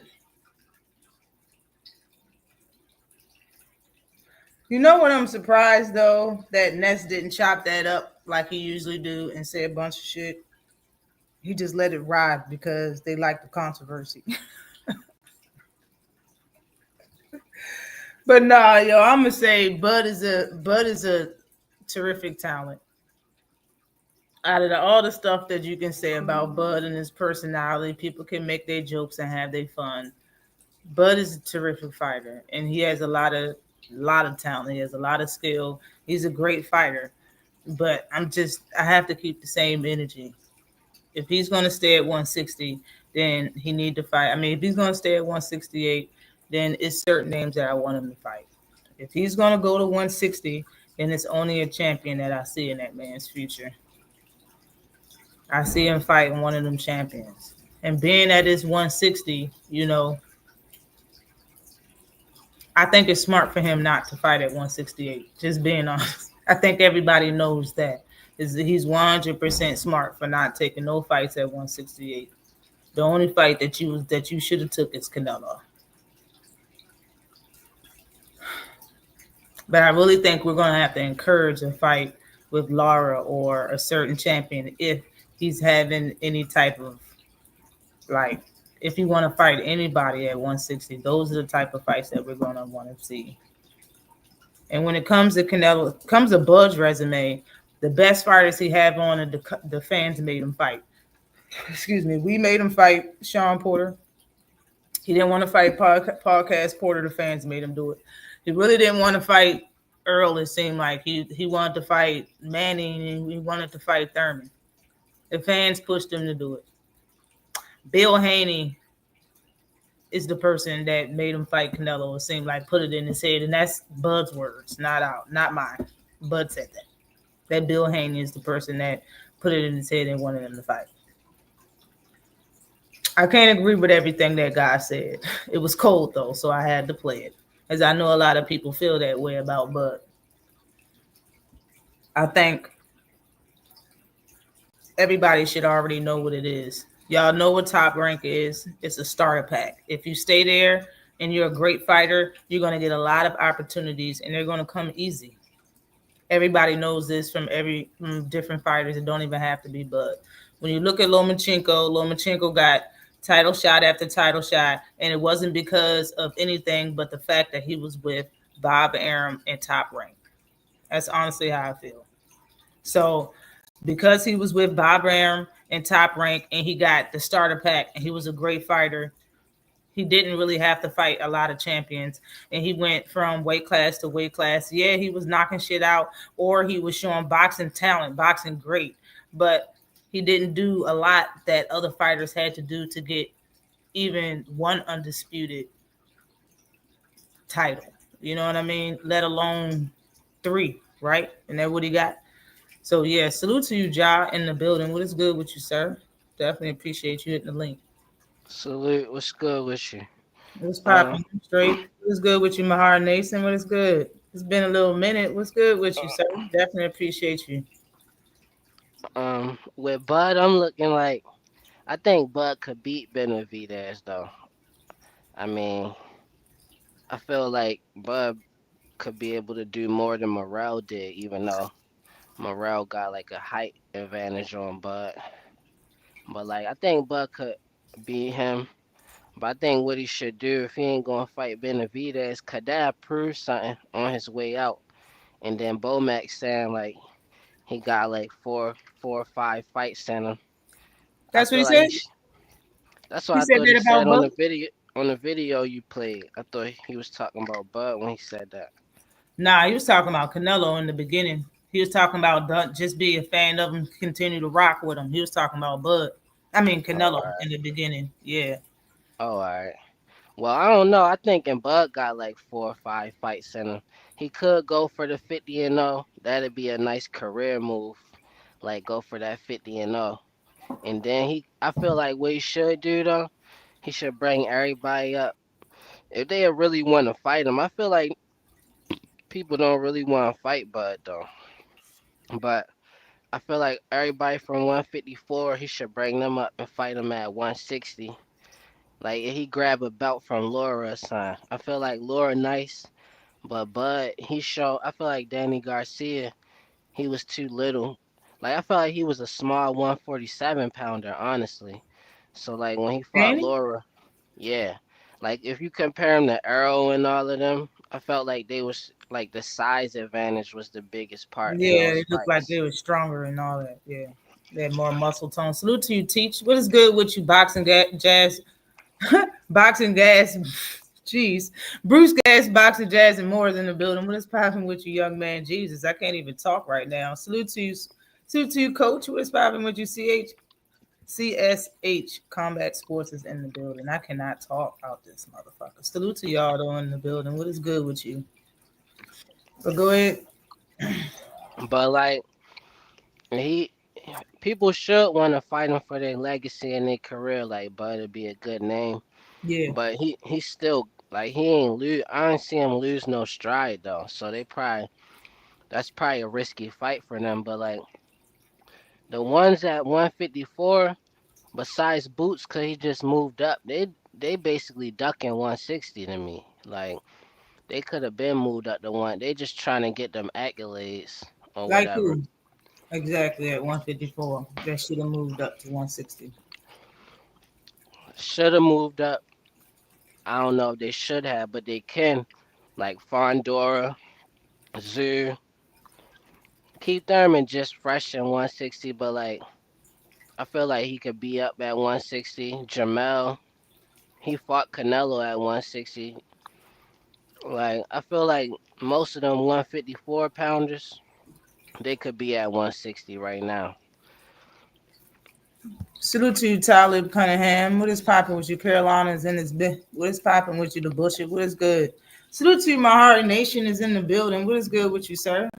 You know what I'm surprised, though? That Ness didn't chop that up like he usually do and say a bunch of shit. He just let it ride because they like the controversy. But nah, yo, I'm gonna say Bud is a terrific talent. Out of all the stuff that you can say about Bud and his personality, people can make their jokes and have their fun. Bud is a terrific fighter, and he has a lot of talent. He has a lot of skill. He's a great fighter, but I have to keep the same energy. If he's going to stay at 160, then he need to fight. I mean, if he's going to stay at 168, then it's certain names that I want him to fight. If he's going to go to 160, then it's only a champion that I see in that man's future. I see him fighting one of them champions. And being at his 160, I think it's smart for him not to fight at 168. Just being honest. I think everybody knows that. He's 100% smart for not taking no fights at 168. The only fight that you should have took is Canelo. But I really think we're going to have to encourage a fight with Lara or a certain champion if he's having any type of, like, if you want to fight anybody at 160, those are the type of fights that we're going to want to see. And when it comes to Canelo, comes to Bud's resume, the best fighters he have on, the fans made him fight. Excuse me. We made him fight Sean Porter. He didn't want to fight Podcast Porter. The fans made him do it. He really didn't want to fight Earl. It seemed like he wanted to fight Manning and he wanted to fight Thurman. The fans pushed him to do it. Bill Haney is the person that made him fight Canelo. It seemed like put it in his head, and that's Bud's words, not mine. Bud said that. That Bill Haney is the person that put it in his head and wanted him to fight. I can't agree with everything that guy said. It was cold though, so I had to play it. As I know a lot of people feel that way about Bud. I think everybody should already know what it is. Y'all know what Top Rank is. It's a starter pack. If you stay there and you're a great fighter, you're going to get a lot of opportunities and they're going to come easy. Everybody knows this from different fighters. It don't even have to be Bud. When you look at Lomachenko got title shot after title shot, and it wasn't because of anything but the fact that he was with Bob Arum and Top Rank. That's honestly how I feel. So because he was with Bob Arum and Top Rank and he got the starter pack and he was a great fighter, he didn't really have to fight a lot of champions. And he went from weight class to weight class. Yeah, he was knocking shit out, or he was showing boxing talent, boxing great. But he didn't do a lot that other fighters had to do to get even one undisputed title. You know what I mean? Let alone 3, right? And that's what he got. So, yeah, salute to you, Ja, in the building. What is good with you, sir? Definitely appreciate you hitting the link. Salute. What's good with you? What's popping? Straight. What's good with you, Mahar Nason? What is good? It's been a little minute. What's good with you, sir? Definitely appreciate you. With Bud, I'm looking like I think Bud could beat Benavidez though. I mean, I feel like Bud could be able to do more than Morrell did, even though Morrell got like a height advantage on Bud. But like I think Bud could beat him. But I think what he should do if he ain't gonna fight Benavidez, could that prove something on his way out? And then Bomac saying like he got like four or 5 fights in him. That's what he said? That's what I thought he said on the video. On the video you played, I thought he was talking about Bud when he said that. Nah, he was talking about Canelo in the beginning. He was talking about just be a fan of him, continue to rock with him. He was talking about Canelo in the beginning. Yeah. Oh, all right. Well, I don't know. I think Bud got like 4 or 5 fights in him. He could go for the 50-0. That'd be a nice career move. Like go for that 50-0. And then I feel like what he should do though, he should bring everybody up. If they really want to fight him, I feel like people don't really want to fight Bud though. But I feel like everybody from 154, he should bring them up and fight him at 160. Like if he grab a belt from Laura or something. I feel like Laura nice, but Bud, I feel like Danny Garcia, he was too little. Like I felt like he was a small 147 pounder, honestly. So like when he fought Laura, yeah. Like if you compare him to Earl and all of them, I felt like they was like the size advantage was the biggest part. Yeah, it looked like they were stronger and all that. Yeah, they had more muscle tone. Salute to you, Teach. What is good with you, boxing jazz? Boxing gas Jeez. Bruce Gas, Boxer, Jazz, and more is in the building. What is popping with you, young man? Jesus, I can't even talk right now. Salute to you, Coach. What is popping with you, CSH Combat Sports is in the building. I cannot talk out this motherfucker. Salute to y'all though in the building. What is good with you? But go ahead. But like people should want to fight him for their legacy and their career, like Bud would be a good name. Yeah. But he's still like he ain't lose. I don't see him lose no stride though. So that's probably a risky fight for them. But like the ones at 154, besides Boots, cause he just moved up, they basically ducking 160 to me. Like they could have been moved up to one. They just trying to get them accolades or Like whatever. who? Exactly at 154. That should have moved up to 160. Should have moved up. I don't know if they should have, but they can. Like Fondora, Zoo. Keith Thurman just fresh in 160, but like I feel like he could be up at 160. Jamel, he fought Canelo at 160. Like I feel like most of them 154 pounders, they could be at 160 right now. Salute to you, Talib Cunningham. What is popping with you? Carolina's in his bed. What is popping with you? The Bullshit. What is good? Salute to you, my Heart Nation is in the building. What is good with you, sir?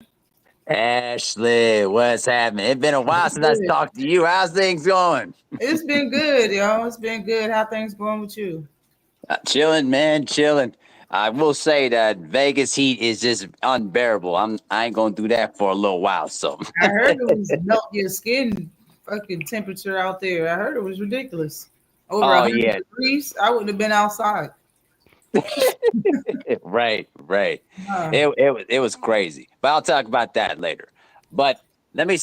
Ashley, what's happening? It's been a while since I talked to you. How's things going? It's been good, y'all. It's been good. How things going with you? Chilling, man, chilling. I will say that Vegas heat is just unbearable. I ain't gonna do that for a little while. So I heard it was melt your skin fucking temperature out there. I heard it was ridiculous. Over 100 degrees. I wouldn't have been outside. right. It was crazy. But I'll talk about that later. But let me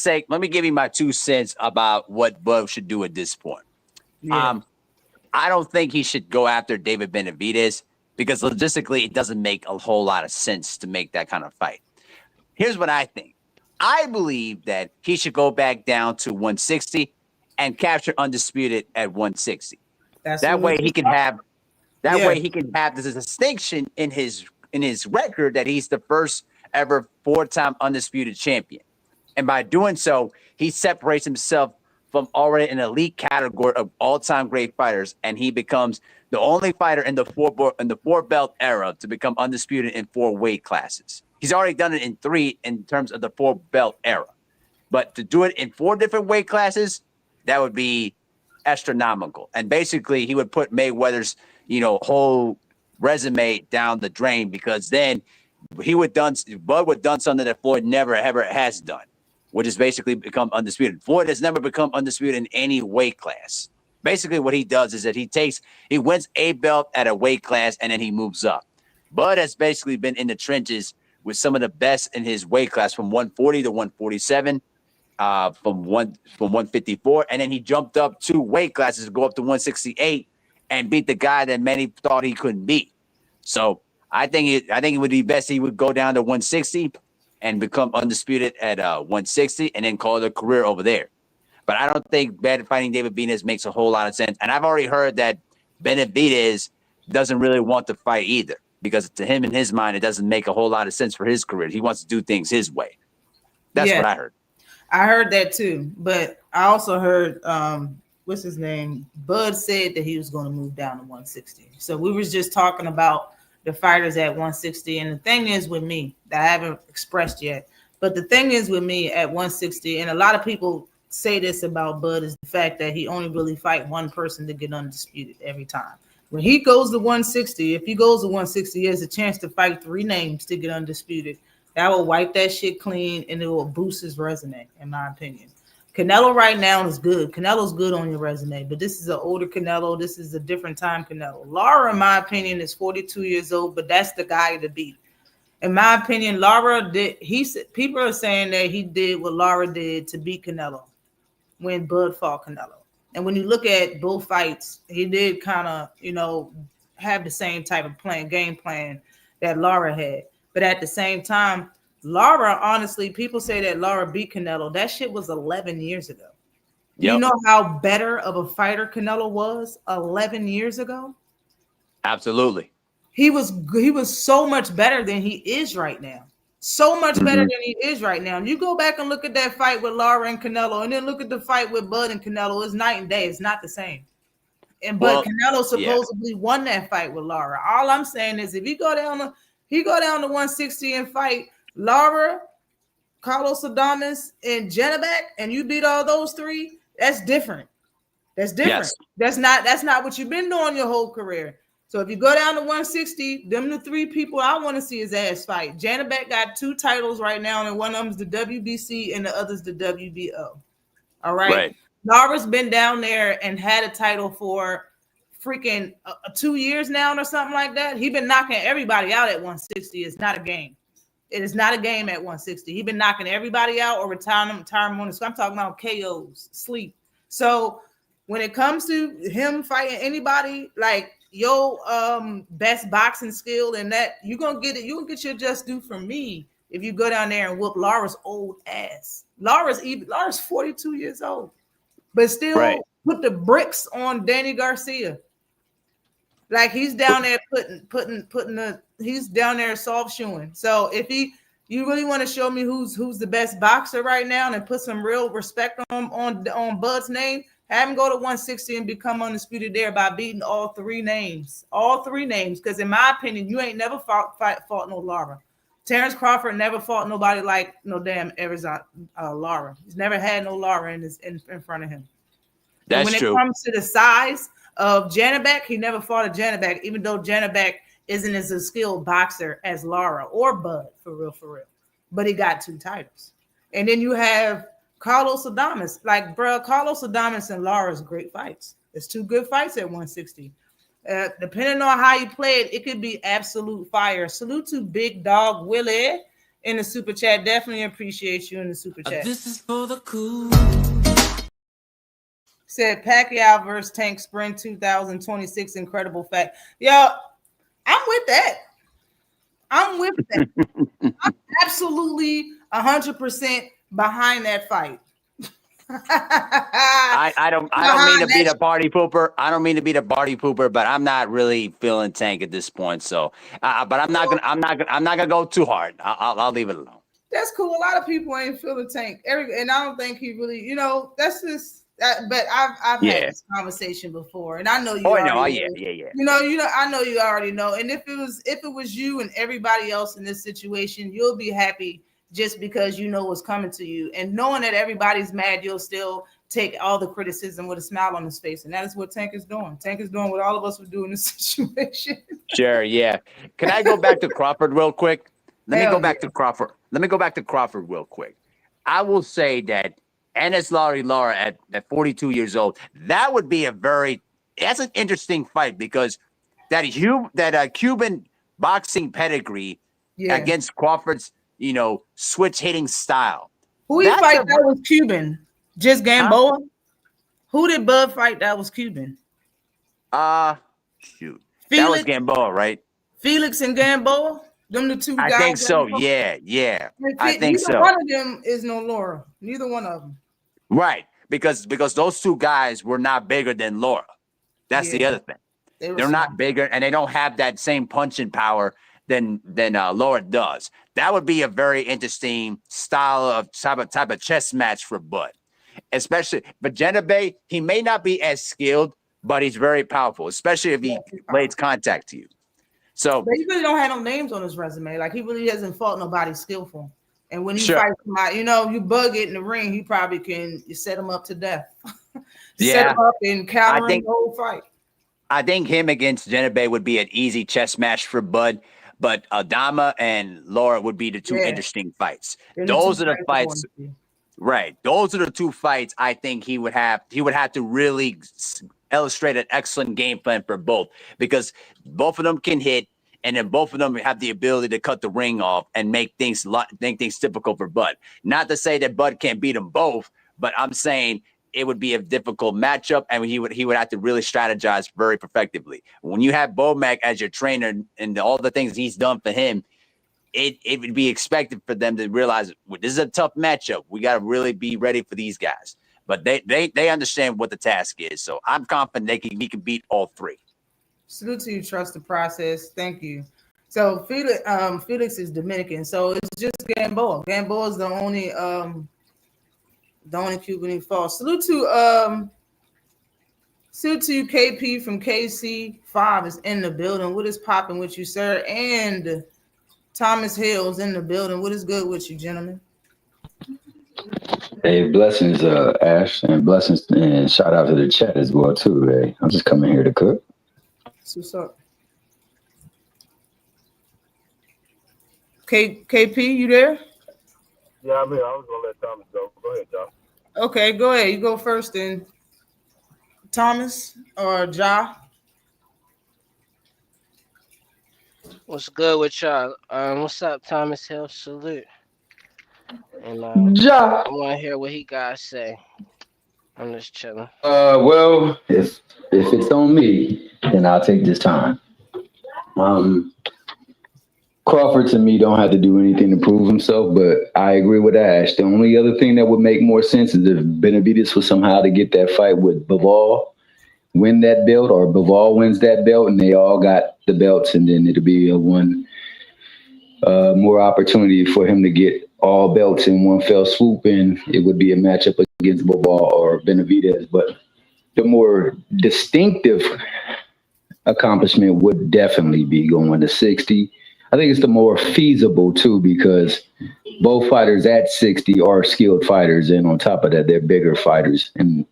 give you my 2 cents about what Bud should do at this point. Yeah. I don't think he should go after David Benavidez because logistically it doesn't make a whole lot of sense to make that kind of fight. Here's what I think. I believe that he should go back down to 160 and capture Undisputed at 160. That way he can have this distinction in his record that he's the first ever 4-time undisputed champion. And by doing so, he separates himself from already an elite category of all-time great fighters, and he becomes the only fighter in the four belt era to become undisputed in 4 weight classes. He's already done it in 3 in terms of the 4 belt era, but to do it in 4 different weight classes, that would be astronomical. And basically, he would put Mayweather's whole resume down the drain because then Bud would done something that Floyd never ever has done, which is basically become undisputed. Floyd has never become undisputed in any weight class. Basically, what he does is that he wins a belt at a weight class and then he moves up. Bud has basically been in the trenches with some of the best in his weight class from 140 to 147, from 154, and then he jumped up 2 weight classes to go up to 168 and beat the guy that many thought he couldn't beat. So I think it would be best he would go down to 160 and become undisputed at 160 and then call it a career over there. But I don't think fighting David Benavidez makes a whole lot of sense. And I've already heard that Benavidez doesn't really want to fight either because to him, in his mind, it doesn't make a whole lot of sense for his career. He wants to do things his way. That's what I heard. I heard that too. But I also heard, what's his name? Bud said that he was going to move down to 160. So we was just talking about the fighters at 160. And the thing is with me, that I haven't expressed yet, but the thing is with me at 160, and a lot of people say this about Bud, is the fact that he only really fight one person to get undisputed every time. When he goes to 160, if he goes to 160, he has a chance to fight 3 names to get undisputed. That will wipe that shit clean and it will boost his resume, in my opinion. Canelo right now is good. Canelo's good on your resume, but this is an older Canelo. This is a different time Canelo. Lara, in my opinion, is 42 years old, but that's the guy to beat. In my opinion, Lara did. People are saying that he did what Lara did to beat Canelo when Bud fought Canelo. And when you look at both fights, he did kind of, have the same type of game plan that Lara had. But at the same time, Lara, honestly, people say that Lara beat Canelo. That shit was 11 years ago. Yep. You know how better of a fighter Canelo was 11 years ago? Absolutely. he was so much better than he is right now. So much better than he is right now. You go back and look at that fight with Lara and Canelo, and then look at the fight with Bud and Canelo. It's night and day. It's not the same. But Canelo supposedly won that fight with Lara. All I'm saying is, if he go down to 160 and fight Lara, Carlos Adames, and Janibek, and you beat all those three, that's different. That's different. Yes. That's not what you've been doing your whole career. So if you go down to 160, them the three people I want to see his ass fight. Janibek got 2 titles right now, and one of them's the WBC and the other's the WBO. All right. Lara's been down there and had a title for freaking 2 years now or something like that. He's been knocking everybody out at 160. It's not a game. It is not a game at 160. He's been knocking everybody out or retiring them on the. So I'm talking about KOs, sleep. So when it comes to him fighting anybody, like best boxing skill and that, you're gonna get it. You'll get your just due from me if you go down there and whoop Lara's old ass. Lara's 42 years old, but still put the bricks on Danny Garcia. Like he's down there he's down there soft shoeing. So if you really want to show me who's the best boxer right now and put some real respect on Bud's name, have him go to 160 and become undisputed there by beating all three names. Because in my opinion, you ain't never fought no Lara. Terrence Crawford never fought nobody like no damn Arizona Lara. He's never had no Lara in front of him. That's true. When it comes to the size of Janibek, he never fought a Janibek, even though Janibek isn't as a skilled boxer as Lara or Bud, for real. But he got 2 titles. And then you have Carlos Adames. Like, bro, Carlos Adames and Lara's great fights. It's 2 good fights at 160. Depending on how you play it, it could be absolute fire. Salute to Big Dog Willie in the super chat. Definitely appreciate you in the super chat. This is for the cool. Said Pacquiao versus Tank Spring 2026. Incredible fact. Yo, I'm with that. I'm absolutely 100% behind that fight. I don't mean to be the party pooper. I don't mean to be the party pooper, but I'm not really feeling Tank at this point. So, but I'm not gonna go too hard. I'll leave it alone. That's cool. A lot of people ain't feeling Tank. And I don't think he really. That's just. But I've had this conversation before, and I know you. I know you already know. And if it was you and everybody else in this situation, you'll be happy just because you know what's coming to you, and knowing that everybody's mad, you'll still take all the criticism with a smile on his face, and that is what Tank is doing. Tank is doing what all of us would do in this situation. Sure, yeah. Can I go back to Crawford real quick? Let me go back to Crawford real quick. I will say that. Enes Lara at 42 years old, that's an interesting fight because that Cuban boxing pedigree against Crawford's, switch hitting style. Who he fight that was Cuban? Just Gamboa? Who did Bud fight that was Cuban? Shoot. That was Gamboa, right? Felix and Gamboa? Them the 2 guys? I think so, yeah. I think so. Neither one of them is no Lara. Neither one of them. Right, because those 2 guys were not bigger than Lara. That's the other thing. They're not bigger, and they don't have that same punching power than Lara does. That would be a very interesting style of type of chess match for Bud. Especially, but Janibek, he may not be as skilled, but he's very powerful, especially if he lays contact to you. So, but he really don't have no names on his resume. Like, he really hasn't fought nobody skillful. And when he fights somebody, you Bug it in the ring, he probably can set him up to death. Set him up and counter the whole fight. I think him against Janibek would be an easy chess match for Bud, but Adama and Lara would be the 2 interesting fights. Those are the fights. Right. Those are the 2 fights I think he would have to really illustrate an excellent game plan for both, because both of them can hit. And then both of them have the ability to cut the ring off and make things difficult for Bud. Not to say that Bud can't beat them both, but I'm saying it would be a difficult matchup, and he would have to really strategize very effectively. When you have Bomac as your trainer and all the things he's done for him, it would be expected for them to realize, well, this is a tough matchup. We got to really be ready for these guys. But they understand what the task is, so I'm confident he can beat all 3. Salute to you, trust the process. Thank you. So Felix is Dominican, so it's just Gamboa. Gamboa is the only Cuban he fought. Salute to you, KP from KC5 is in the building. What is popping with you, sir? And Thomas Hill's in the building. What is good with you, gentlemen? Hey, blessings, Ash, and blessings, and shout out to the chat as well too. Hey, I'm just coming here to cook. So what's up? KP, you there? Yeah, I'm here. I was gonna let Thomas go. Go ahead, John. Okay, go ahead. You go first, then. Thomas or Ja? What's good with y'all? What's up, Thomas Hill? Salute. And Ja. I want to hear what he got to say. I'm just chilling. Well, if it's on me, then I'll take this time. Crawford to me don't have to do anything to prove himself, but I agree with Ash. The only other thing that would make more sense is if Benavidez was somehow to get that fight with Bivol, win that belt, or Bivol wins that belt, and they all got the belts, and then it'll be one more opportunity for him to get all belts in one fell swoop, and it would be a matchup against Bivol or Benavidez. But the more distinctive accomplishment would definitely be going to 60. I think it's the more feasible too, because both fighters at 60 are skilled fighters, and on top of that, they're bigger fighters. And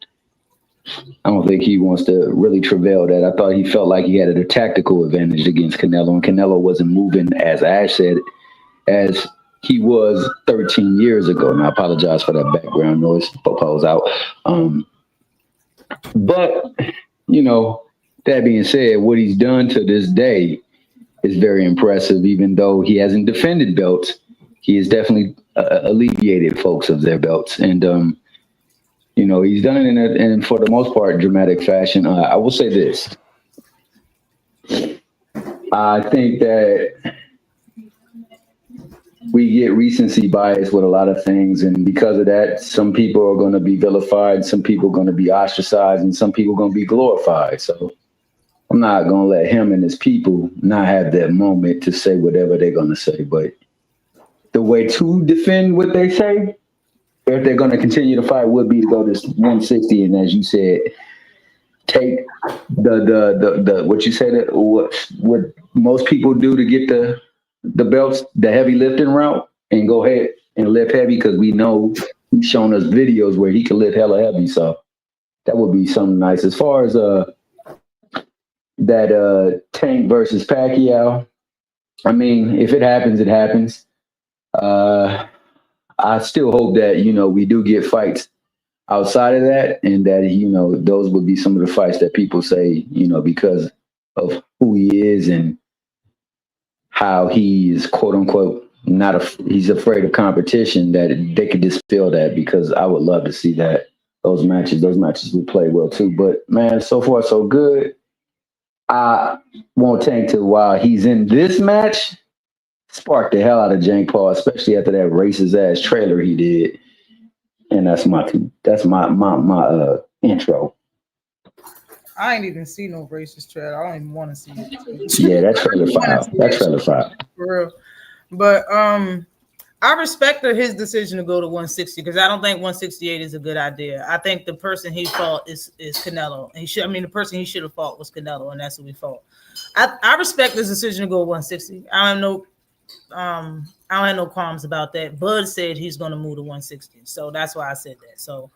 I don't think he wants to really travail that. I thought he felt like he had a tactical advantage against Canelo, and Canelo wasn't moving, as Ash said, as he was 13 years ago. And I apologize for that background noise. Popo's out. But, you know, that being said, what he's done to this day is very impressive. Even though he hasn't defended belts, he has definitely alleviated folks of their belts. And, you know, he's done it in for the most part, dramatic fashion. I will say this. I think that we get recency bias with a lot of things. And because of that, some people are going to be vilified, some people are going to be ostracized, and some people are going to be glorified. So I'm not going to let him and his people not have that moment to say whatever they're going to say. But the way to defend what they say, if they're going to continue to fight, would be to go to 160. And as you said, take the what you said, what most people do to get the belts, the heavy lifting route, and go ahead and lift heavy, because we know he's shown us videos where he can lift hella heavy. So that would be something nice. As far as that Tank versus Pacquiao, I mean, if it happens, it happens. I still hope that, you know, we do get fights outside of that, and that, you know, those would be some of the fights that people say, you know, because of who he is and how he is, quote unquote, he's afraid of competition, that they could dispel that, because I would love to see that. Those matches would play well too. But man, so far so good. I won't take to while he's in this match, sparked the hell out of Jake Paul, especially after that racist ass trailer he did. And that's my intro. I ain't even see no racist trailer. I don't even want to see it. Yeah, that trailer file. That trailer file. For real. But I respect his decision to go to 160, because I don't think 168 is a good idea. I think the person he fought is Canelo. And the person he should have fought was Canelo, and that's who he fought. I respect his decision to go 160. I don't have no qualms about that. Bud said he's going to move to 160, so that's why I said that. So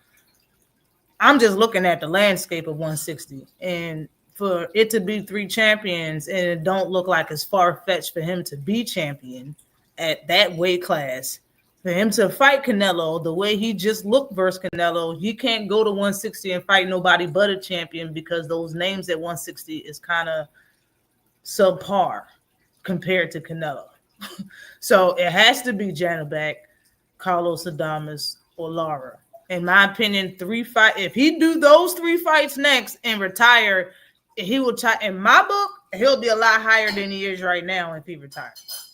I'm just looking at the landscape of 160, and for it to be 3 champions, and it don't look like it's far-fetched for him to be champion at that weight class. For him to fight Canelo the way he just looked versus Canelo, he can't go to 160 and fight nobody but a champion, because those names at 160 is kind of subpar compared to Canelo. So it has to be Janibek, Carlos Adames, or Lara. In my opinion, 3 fights. If he do those 3 fights next and retire, he will try. In my book, he'll be a lot higher than he is right now if he retires.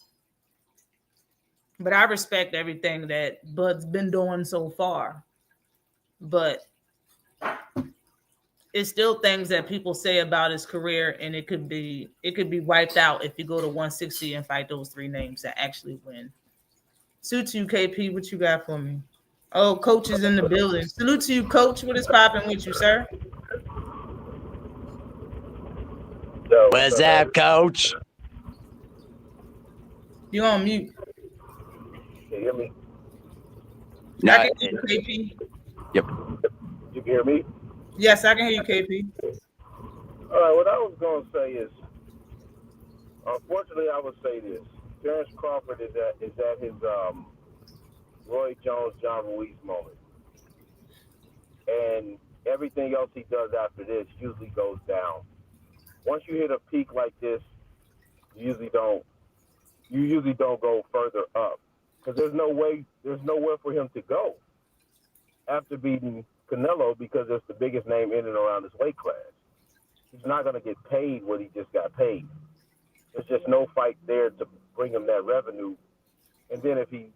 But I respect everything that Bud's been doing so far. But it's still things that people say about his career, and it could be wiped out if you go to 160 and fight those 3 names that actually win. Salute to you, KP. What you got for me? Oh, Coach is in the building. Salute to you, Coach. What is popping with you, sir? What's up, Coach? You on mute? Can you hear me? No, I can hear you, KP. Yep. You can hear me? Yes, I can hear you, KP. All right, what I was going to say is, unfortunately, I would say this. Terrence Crawford is at his Roy Jones, John Ruiz moment. And everything else he does after this usually goes down. Once you hit a peak like this, you usually don't go further up. Because there's nowhere for him to go after beating Canelo, because it's the biggest name in and around his weight class. He's not going to get paid what he just got paid. There's just no fight there to bring him that revenue. And then if he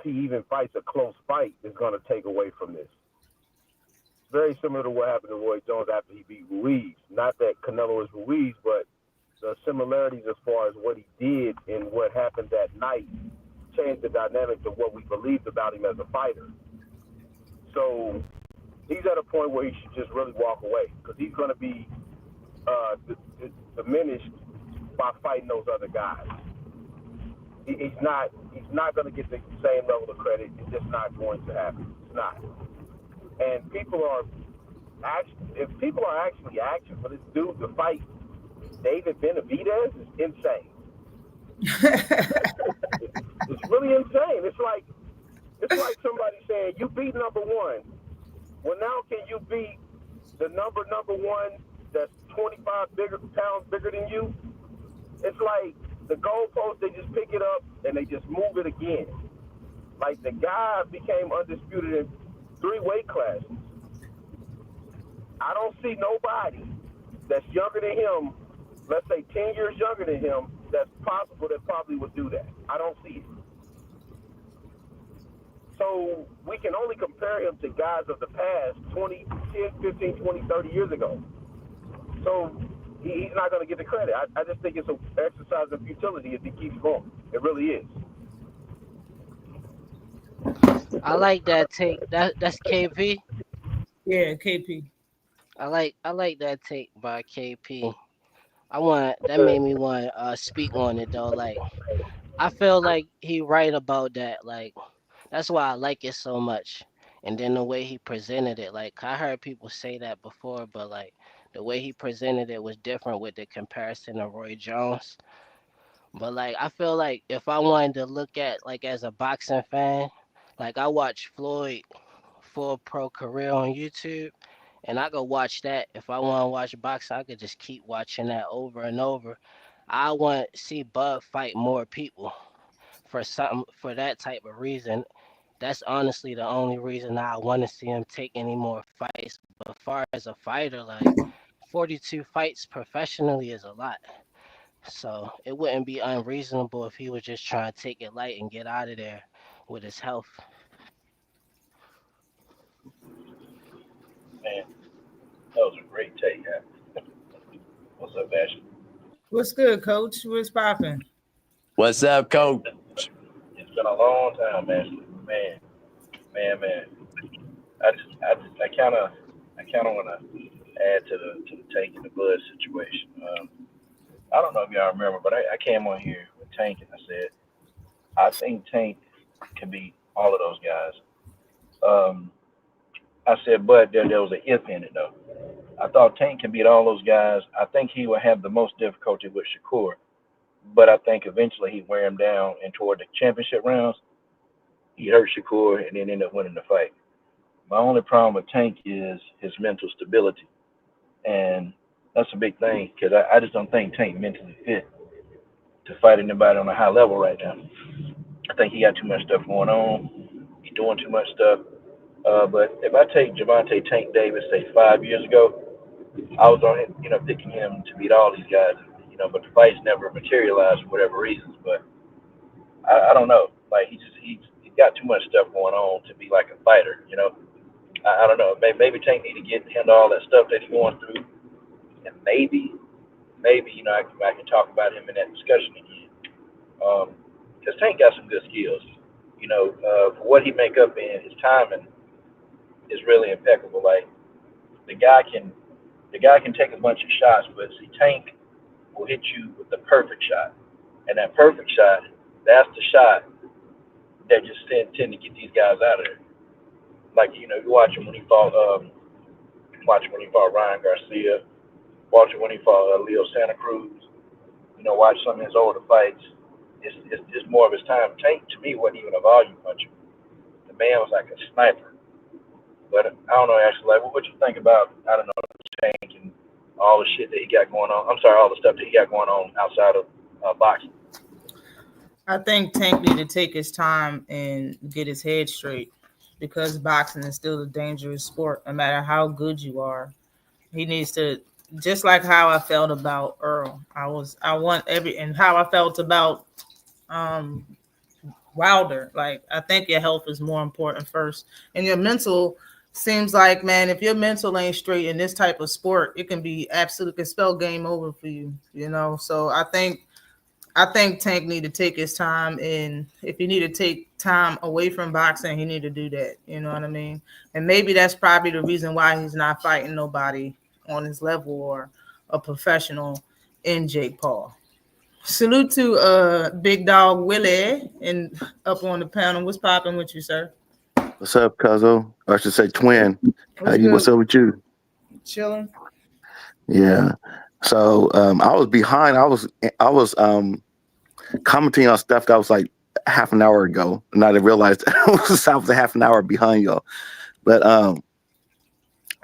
even fights a close fight, it's going to take away from this. Very similar to what happened to Roy Jones after he beat Ruiz. Not that Canelo is Ruiz, but the similarities as far as what he did and what happened that night changed the dynamics of what we believed about him as a fighter. So he's at a point where he should just really walk away, because he's going to be diminished by fighting those other guys. He's not going to get the same level of credit. It's just not going to happen. It's not. And if people are actually asking for this dude to fight David Benavidez, is insane. It's really insane. It's like somebody saying, you beat number 1. Well, now can you beat the number 1 that's 25 pounds bigger than you? It's like the goalpost, they just pick it up and they just move it again. Like the guy became undisputed in 3 weight classes. I don't see nobody that's younger than him, let's say 10 years younger than him, that's possible that probably would do that. I don't see it. So we can only compare him to guys of the past 10, 15, 20, 30 years ago. So he's not going to get the credit. I just think it's an exercise of futility if he keeps going. It really is. I like that take. That's KP. Yeah, KP. I like that take by KP. That made me want to speak on it though. Like, I feel like he right about that. Like, that's why I like it so much. And then the way he presented it, like I heard people say that before, but like the way he presented it was different with the comparison of Roy Jones. But like I feel like if I wanted to look at like as a boxing fan, like I watched Floyd full pro career on YouTube, and I could watch that. If I want to watch boxing, I could just keep watching that over and over. I want to see Bud fight more people for that type of reason. That's honestly the only reason I want to see him take any more fights. But as far as a fighter, like 42 fights professionally is a lot. So it wouldn't be unreasonable if he was just trying to take it light and get out of there with his health. Man, that was a great take. What's up, Ashley? What's good, Coach? What's popping? What's up, Coach? It's been a long time, Ashley. Man. I kind of want to add to the Tank and the Bud situation. I don't know if y'all remember, but I came on here with Tank and I said, I think Tank can beat all of those guys. I said, but there was an if in it though. I thought Tank can beat all those guys. I think he would have the most difficulty with Shakur, but I think eventually he'd wear him down, and toward the championship rounds, he hurt Shakur and then ended up winning the fight. My only problem with Tank is his mental stability, and that's a big thing because I just don't think Tank mentally fit to fight anybody on a high level right now. I think he got too much stuff going on. He's doing too much stuff. But if I take Gervonta Tank Davis, say 5 years ago, I was on him, picking him to beat all these guys, but the fights never materialized for whatever reasons. But I don't know. Like he got too much stuff going on to be like a fighter, I don't know. Maybe Tank need to handle all that stuff that he's going through, and maybe I can talk about him in that discussion again. Because Tank got some good skills. For what he make up in, his timing is really impeccable. Like the guy can take a bunch of shots, but see, Tank will hit you with the perfect shot, and that perfect shot, that's the shot that just tend to get these guys out of there. Like you watch him when he fought Ryan Garcia, watch him when he fought Leo Santa Cruz. Watch some of his older fights. It's more of his time. Tank to me wasn't even a volume puncher. The man was like a sniper. But I don't know, actually, like what you think about Tank and all the shit that he got going on. I'm sorry, all the stuff that he got going on outside of boxing. I think Tank need to take his time and get his head straight, because boxing is still a dangerous sport. No matter how good you are, he needs to. Just like how I felt about Earl, and how I felt about Wilder. Like, I think your health is more important first, and your mental seems like, man, if your mental ain't straight in this type of sport, it can spell game over for you. So I think Tank need to take his time, and if he need to take time away from boxing, he need to do that. You know what I mean? And maybe that's probably the reason why he's not fighting nobody on his level or a professional in Jake Paul. Salute to Big Dog Willie and up on the panel. What's popping with you, sir? What's up, Cuzzo? Or I should say twin. What's up with you? Chilling. Yeah. So I was behind. I was commenting on stuff that was like half an hour ago, and I didn't realize I was a half an hour behind y'all. But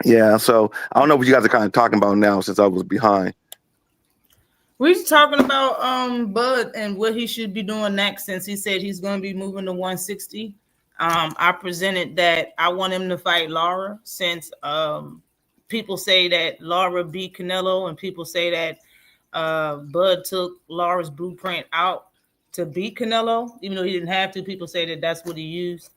yeah, so I don't know what you guys are kind of talking about now since I was behind. We're talking about Bud and what he should be doing next, since he said he's going to be moving to 160. I presented that I want him to fight Lara, since people say that Lara beat Canelo, and people say that Bud took Lara's blueprint out to beat Canelo, even though he didn't have to. People say that that's what he used.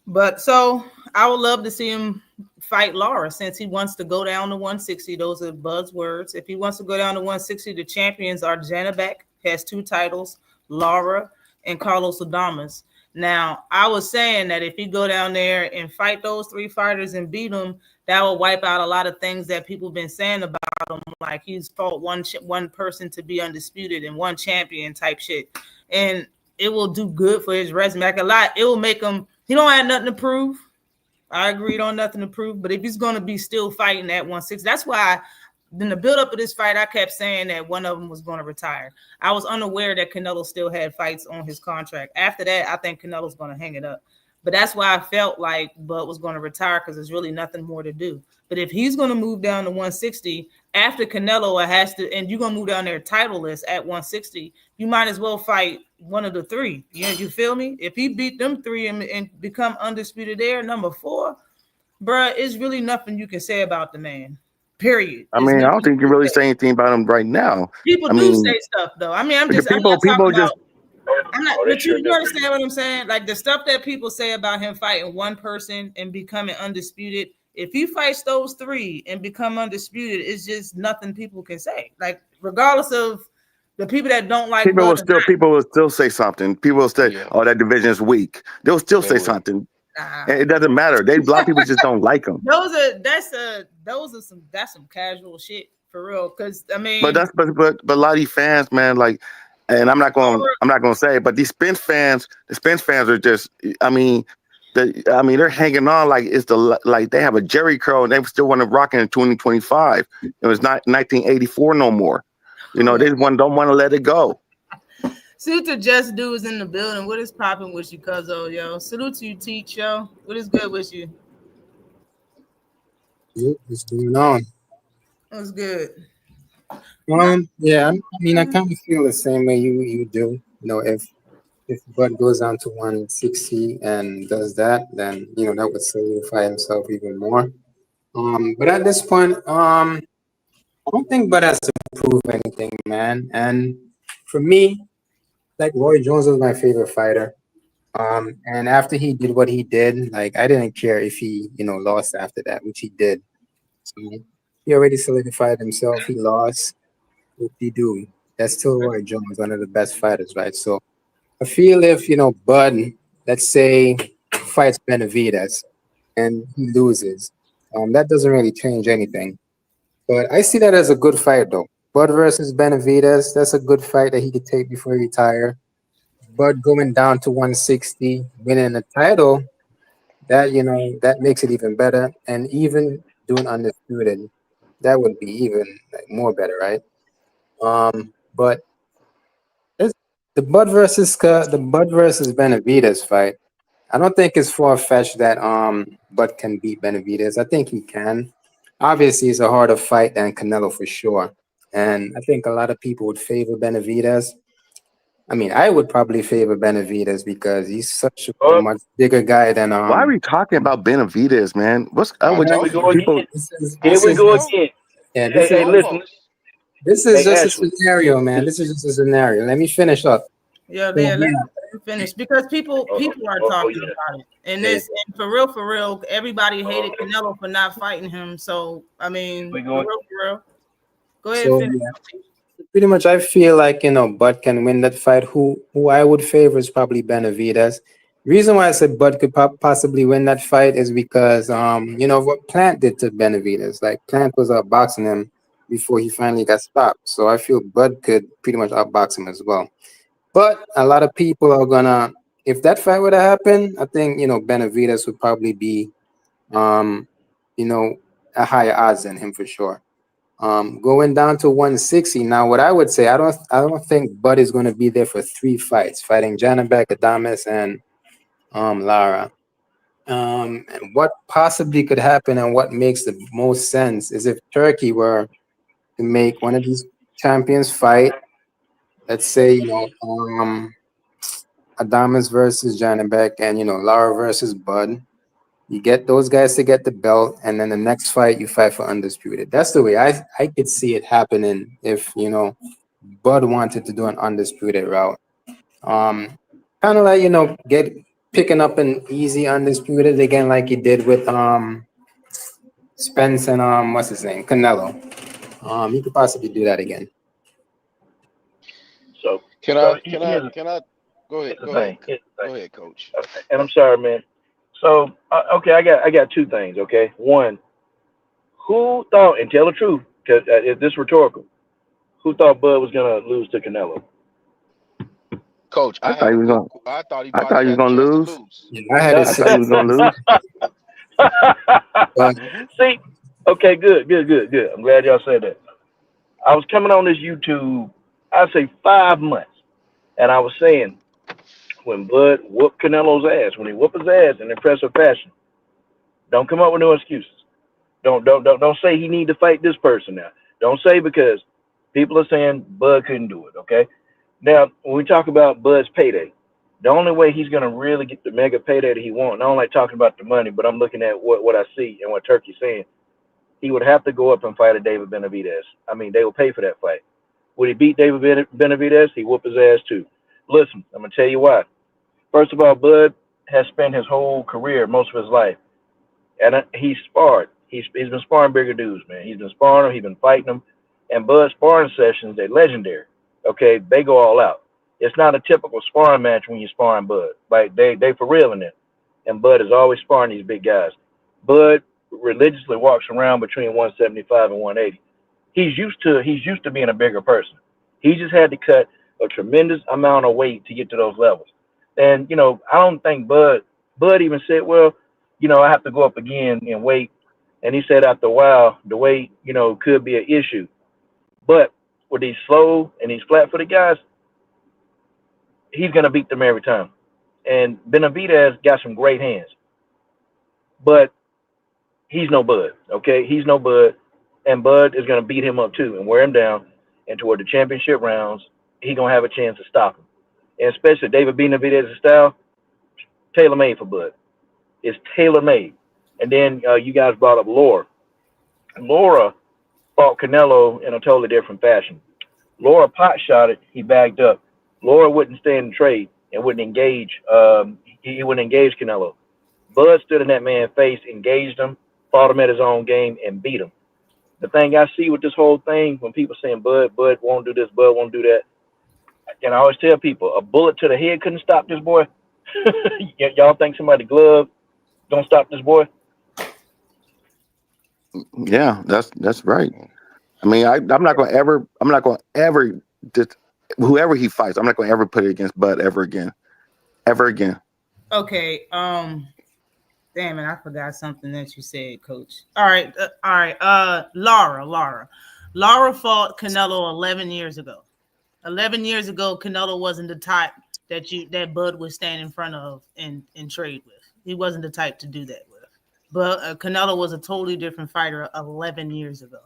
But so I would love to see him fight Lara, since he wants to go down to 160. Those are Bud's words. If he wants to go down to 160, the champions are Janabek, has 2 titles, Lara, and Carlos Adames. Now, I was saying that if he go down there and fight those 3 fighters and beat them, that will wipe out a lot of things that people have been saying about him, like he's fought one person to be undisputed and one champion type shit. And it will do good for his resume. Like it will make him. He don't have nothing to prove. I agreed on nothing to prove. But if he's going to be still fighting at 160, that's why in the build-up of this fight, I kept saying that one of them was going to retire. I was unaware that Canelo still had fights on his contract. After that, I think Canelo's going to hang it up. But that's why I felt like Bud was going to retire, because there's really nothing more to do. But if he's going to move down to 160 after Canelo has to, and you're going to move down there titleless at 160, you might as well fight one of the 3. You feel me? If he beat them 3 and become undisputed there, number 4, bruh, it's really nothing you can say about the man. Period. I mean, I don't think you can really say anything about him right now. People say stuff though. I mean, I'm not talking about. But you understand what I'm saying? Like the stuff that people say about him fighting one person and becoming undisputed. If he fights those 3 and become undisputed, it's just nothing people can say. Like regardless of the people that don't like, people will still say something. People will say, "Oh, that division is weak." They'll still say something. It doesn't matter. A lot of people just don't like him. That's some casual shit for real. Because I mean, but a lot of these fans, man, like, and I'm not going to say it, but these the Spence fans are just, I mean, they're hanging on like like they have a Jerry curl and they still want to rock in 2025. It was not 1984 no more. They don't want to let it go. Salute to Just Do is in the building. What is popping with you, cuzzo, yo? Salute to you, Teach, yo. What is good with you? What's going on? What's good? Yeah, I mean, I kind of feel the same way you do. If Bud goes down to 160 and does that, then that would solidify himself even more. But at this point, I don't think Bud has to prove anything, man. And for me, like Roy Jones was my favorite fighter. And after he did what he did, like I didn't care if he, lost after that, which he did. So he already solidified himself. He lost. What did he do? That's still Roy Jones, one of the best fighters, right? So I feel if Bud, let's say, fights Benavidez and he loses, that doesn't really change anything. But I see that as a good fight, though. Bud versus Benavidez, that's a good fight that he could take before he retire. Bud going down to 160, winning the title, that makes it even better. And even doing undisputed, that would be even more better, right? But the Bud versus Benavidez fight, I don't think it's far-fetched that Bud can beat Benavidez. I think he can. Obviously, it's a harder fight than Canelo for sure. And I think a lot of people would favor Benavidez. I mean, I would probably favor Benavidez because he's such a much bigger guy than Why are we talking about Benavidez, man? What's up with Here we go people? again. Here we go again. Yeah, Hey, listen. This is Hey, just Ashley. a scenario, man. This is just a scenario. Let me finish up. Yeah, So, let yeah. me finish because people are talking about it, and this and for real, everybody hated Canelo for not fighting him. So I mean, for real. Go ahead. So, and finish. yeah. Pretty much, I feel like Bud can win that fight. Who I would favor is probably Benavidez. Reason why I said Bud could possibly win that fight is because what Plant did to Benavidez. Like Plant was outboxing him before he finally got stopped. So I feel Bud could pretty much outbox him as well. But a lot of people are gonna, if that fight were to happen, I think Benavidez would probably be a higher odds than him for sure. Going down to 160 now. What I would say, I don't think Bud is going to be there for 3 fights, fighting Janibek, Adames, and Lara. And what possibly could happen, and what makes the most sense, is if Turkey were to make one of these champions fight. Let's say Adames versus Janibek, and Lara versus Bud. You get those guys to get the belt, and then the next fight you fight for undisputed. That's the way I could see it happening if Bud wanted to do an undisputed route. Kind of like picking up an easy undisputed again, like he did with Spence and what's his name, Canelo. He could possibly do that again. So Can I go ahead? Go ahead, Coach. And I'm sorry, man. So okay, I got 2 things. Okay, one, who thought, and tell the truth, because this is rhetorical, who thought Bud was gonna lose to Canelo? Coach, I thought he was gonna. I thought he I thought he was gonna lose. Yeah, I had it. I thought he was gonna lose. See, okay, good. I'm glad y'all said that. I was coming on this YouTube, I'd say 5 months, and I was saying, when Bud whooped Canelo's ass, when he whooped his ass in impressive fashion, don't come up with no excuses. Don't say he need to fight this person now. Don't say, because people are saying Bud couldn't do it. Okay. Now, when we talk about Bud's payday, the only way he's gonna really get the mega payday that he wants, and I don't like talking about the money, but I'm looking at what I see and what Turkey's saying, he would have to go up and fight a David Benavidez. I mean, they will pay for that fight. Would he beat David Benavidez? He whoop his ass too. Listen, I'm gonna tell you why. First of all, Bud has spent his whole career, most of his life, and he's sparred. He's been sparring bigger dudes, man. He's been sparring them. He's been fighting them. And Bud's sparring sessions, they're legendary. Okay, they go all out. It's not a typical sparring match when you're sparring Bud. Like they for real in it. And Bud is always sparring these big guys. Bud religiously walks around between 175 and 180. He's used to being a bigger person. He just had to cut a tremendous amount of weight to get to those levels. And I don't think Bud even said, well, I have to go up again in weight. And he said after a while, the weight, could be an issue. But with these slow and these flat-footed guys, he's gonna beat them every time. And Benavidez got some great hands, but he's no Bud. Okay, he's no Bud, and Bud is gonna beat him up too and wear him down. And toward the championship rounds, he's gonna have a chance to stop him. And especially David Benavidez's style, tailor-made for Bud. It's tailor-made. And then you guys brought up Laura. Laura fought Canelo in a totally different fashion. Laura pot shot it, he bagged up. Laura wouldn't stand in trade and wouldn't engage he wouldn't engage Canelo. Bud stood in that man's face, engaged him, fought him at his own game, and beat him. The thing I see with this whole thing, when people saying Bud won't do this, Bud won't do that, and I always tell people, a bullet to the head couldn't stop this boy. Y'all think somebody glove gonna stop this boy? Yeah, that's right. I mean, I'm not going to ever just whoever he fights, I'm not going to ever put it against Bud ever again. Okay. Damn it, I forgot something that you said, Coach. All right. Lara fought Canelo 11 years ago. 11 years ago, Canelo wasn't the type that Bud would stand in front of and trade with. He wasn't the type to do that with. But Canelo was a totally different fighter 11 years ago.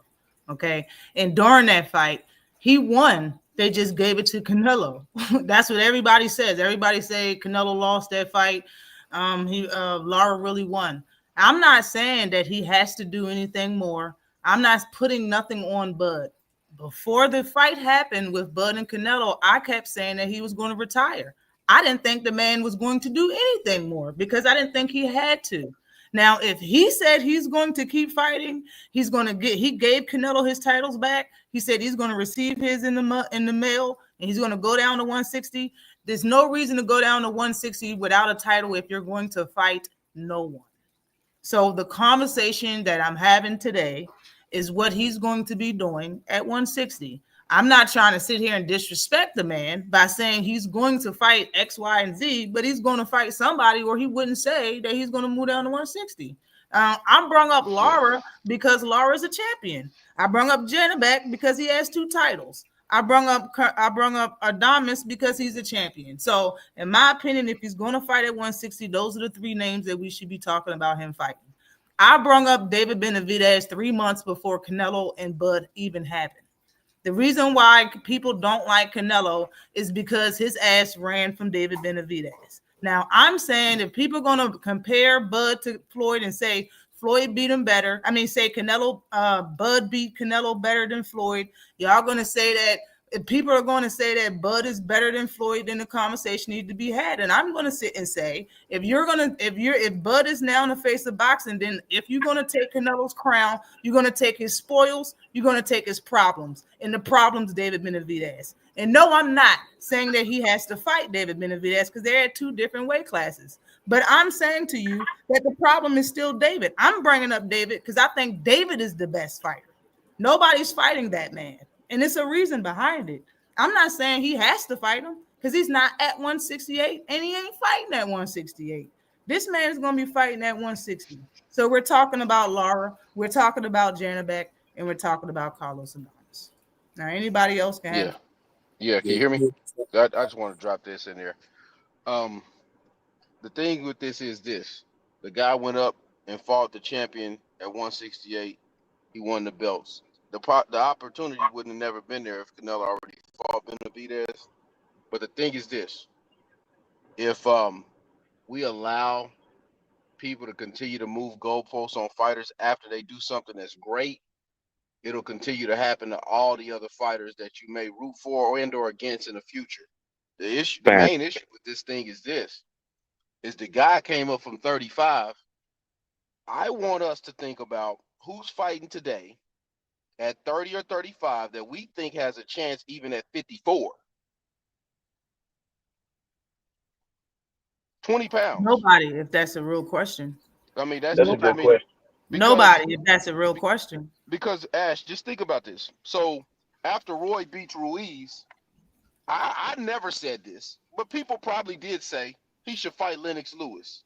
Okay. And during that fight, he won. They just gave it to Canelo. That's what everybody says. Everybody say Canelo lost that fight. Lara really won. I'm not saying that he has to do anything more. I'm not putting nothing on Bud. Before the fight happened with Bud and Canelo, I kept saying that he was going to retire. I didn't think the man was going to do anything more because I didn't think he had to. Now, if he said he's going to keep fighting, he gave Canelo his titles back. He said he's going to receive his in the mail and he's going to go down to 160. There's no reason to go down to 160 without a title if you're going to fight no one. So the conversation that I'm having today is what he's going to be doing at 160. I'm not trying to sit here and disrespect the man by saying he's going to fight X, Y, and Z, but he's going to fight somebody or he wouldn't say that he's going to move down to 160. I brought up Lara because Lara's a champion. I brought up Janibek because he has 2 titles. I brought up Adames because he's a champion. So in my opinion, if he's going to fight at 160, those are the 3 names that we should be talking about him fighting. I brought up David Benavidez 3 months before Canelo and Bud even happened. The reason why people don't like Canelo is because his ass ran from David Benavidez. Now, I'm saying if people are going to compare Bud to Floyd and say Floyd beat him better, say Bud beat Canelo better than Floyd, y'all going to say that if people are going to say that Bud is better than Floyd, then the conversation needs to be had. And I'm going to sit and say, if Bud is now in the face of boxing, then if you're going to take Canelo's crown, you're going to take his spoils, you're going to take his problems. And the problem's David Benavidez. And no, I'm not saying that he has to fight David Benavidez because they're at 2 different weight classes. But I'm saying to you that the problem is still David. I'm bringing up David because I think David is the best fighter. Nobody's fighting that man. And it's a reason behind it. I'm not saying he has to fight him because he's not at 168 and he ain't fighting at 168. This man is going to be fighting at 160. So we're talking about Lara, we're talking about Janibek, and we're talking about Carlos Adames. Now, anybody else can have Yeah, can you hear me? I just want to drop this in there. The thing with this is this. The guy went up and fought the champion at 168. He won the belts. The opportunity wouldn't have never been there if Canelo already fought Benavidez. But the thing is this. If we allow people to continue to move goalposts on fighters after they do something that's great, it'll continue to happen to all the other fighters that you may root for or against in the future. The main issue with this thing is this. Is the guy came up from 35. I want us to think about who's fighting today at 30 or 35 that we think has a chance even at 54. 20 pounds. Nobody, if that's a real question. That's a good question. Nobody, if that's a real question. Because, Ash, just think about this. So, after Roy beats Ruiz, I never said this, but people probably did say he should fight Lennox Lewis.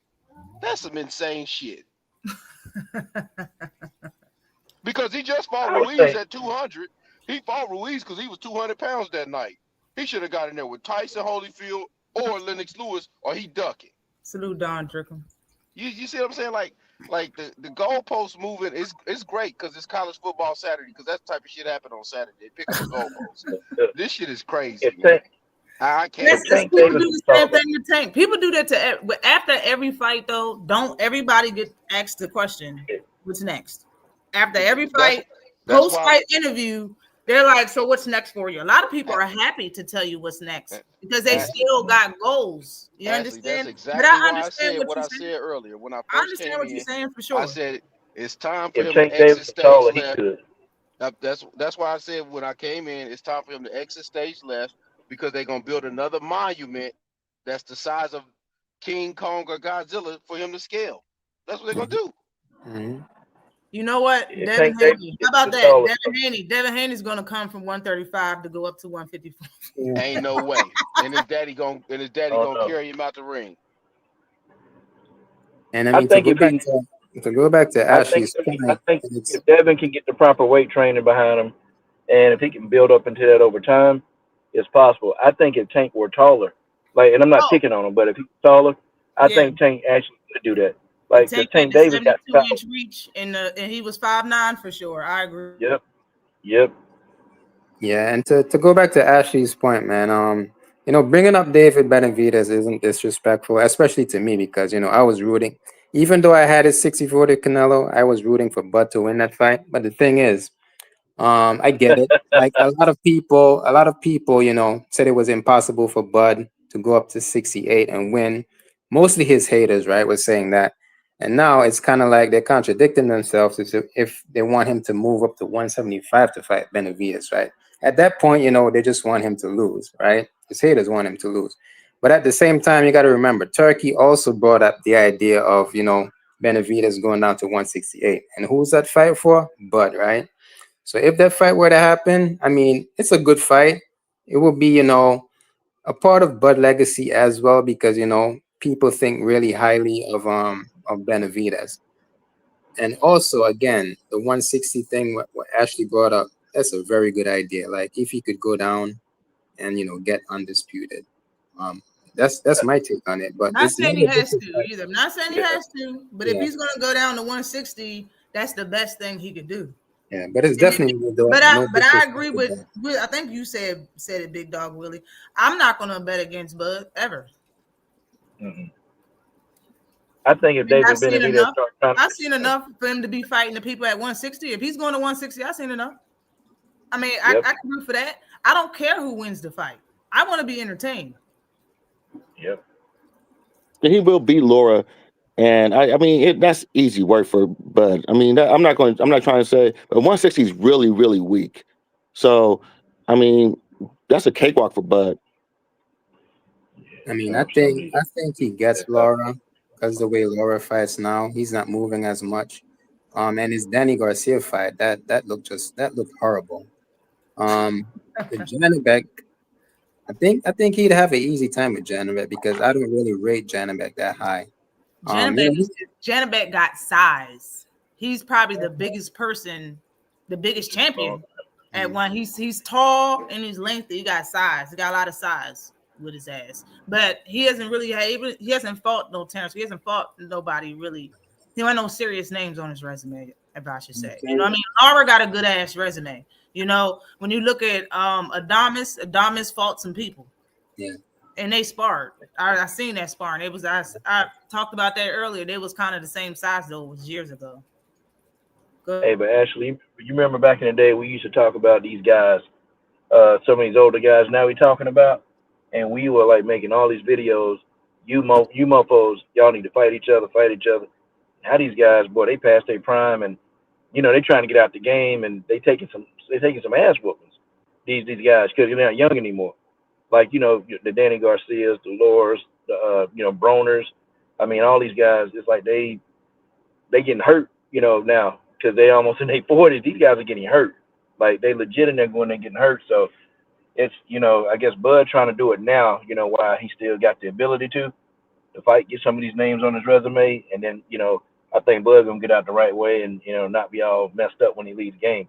That's some insane shit. Because he just fought Ruiz at 200. He fought Ruiz because he was 200 pounds that night. He should have got in there with Tyson Holyfield or Lennox Lewis, or he duck it. Salute Don Drickham. You see what I'm saying? Like the goalpost moving is great because it's college football Saturday, because that type of shit happened on Saturday. They pick up the goalpost. This shit is crazy. I can't. People do the same thing to Tank. People do that after every fight, though. Don't everybody get asked the question, what's next? After every fight, post-fight interview, They're like, so what's next for you? A lot of people are happy to tell you what's next because they still got goals. You understand? That's exactly But I why I understand said what what you're I saying. said earlier. When I I first understand came what you're in, saying for I sure. said it's time for If him to Tank Davis exit was taller, stage he left. could. That's why I said when I came in, it's time for him to exit stage left because they're gonna build another monument that's the size of King Kong or Godzilla for him to scale. That's what they're gonna do. Mhm. You know what? Yeah, Devin Tank Davis Haney. is How about that? taller. Devin Haney's gonna come from 135 to go up to 154. Yeah. Ain't no way. And his daddy gonna Oh no. carry him out the ring. And I I mean to think go if back he, to I think, Ashley's I point, think it's if Devin can get the proper weight training behind him, and if he can build up into that over time, it's possible. I think if Tank were taller, like, and I'm not Oh, picking on him, but if he's taller, I yeah. think Tank actually could do that. If Like, because Tank had Tank the Davis got 72-inch reach and he was 5'9" for sure. I agree. Yep. yeah, and to go back to Ashley's point, man, bringing up David Benavidez isn't disrespectful, especially to me because I was rooting, even though I had his 64 to Canelo, I was rooting for Bud to win that fight. But the thing is, I get it. Like a lot of people, said it was impossible for Bud to go up to 68 and win. Mostly his haters, right, was saying that. And now it's kind of like they're contradicting themselves if they want him to move up to 175 to fight Benavidez, right? At that point, they just want him to lose, right? His haters want him to lose. But at the same time, you got to remember, Turkey also brought up the idea of, Benavidez going down to 168. And who's that fight for? Bud, right? So if that fight were to happen, I mean, it's a good fight. It will be, a part of Bud legacy as well because, people think really highly of Benavidez. And also, again, the 160 thing, what Ashley brought up, that's a very good idea. Like if he could go down and, get undisputed. That's my take on it. But Not it's saying not he a has to disrespect. either. I'm not saying he has to, but if Yeah, he's gonna go down to 160, that's the best thing he could do. yeah. But it's And if definitely But no I disrespect agree to with, Bud. I think you said it, Big Dog Willie. I'm not gonna bet against Bud ever. Mm-mm. I think if David Benavidez starts trying to, I've seen enough for him to be fighting the people at 160. If he's going to 160, I've seen enough. I mean, I can root for that. I don't care who wins the fight. I want to be entertained. Yep. He will beat Laura, and I mean that's easy work for Bud. I mean I'm not trying to say, but 160 is really really weak. So I mean that's a cakewalk for Bud. I mean, I think he gets Laura because the way Laura fights now, he's not moving as much. And his Danny Garcia fight, that looked horrible. The Janibek, I think he'd have an easy time with Janibek because I don't really rate Janibek that high. Janibek got size. He's probably the biggest person, the biggest champion at one. He's tall and he's lengthy. He got size. He got a lot of size with his ass. But he hasn't fought no Terrence. He hasn't fought nobody really. He had no serious names on his resume, if I should say. You know what I mean? Laura got a good ass resume. You know, when you look at Adames fought some people. Yeah. And they sparred. I seen that sparring. It was I talked about that earlier. They was kind of the same size though. It was years ago. Hey, but Ashley, you remember back in the day we used to talk about these guys, some of these older guys now we talking about, and we were like making all these videos. You mofos, y'all need to fight each other. Now these guys, boy, they passed their prime, and they trying to get out the game, and they taking some ass whoopings. These guys, because they're not young anymore. Like the Danny Garcias, the Lauras, the Broners. I mean, all these guys. It's like they getting hurt. Now because they almost in their 40s. These guys are getting hurt. Like they legit in there going and getting hurt. So it's I guess Bud trying to do it now. While he still got the ability to fight, get some of these names on his resume, and then I think Bud gonna get out the right way and not be all messed up when he leaves the game.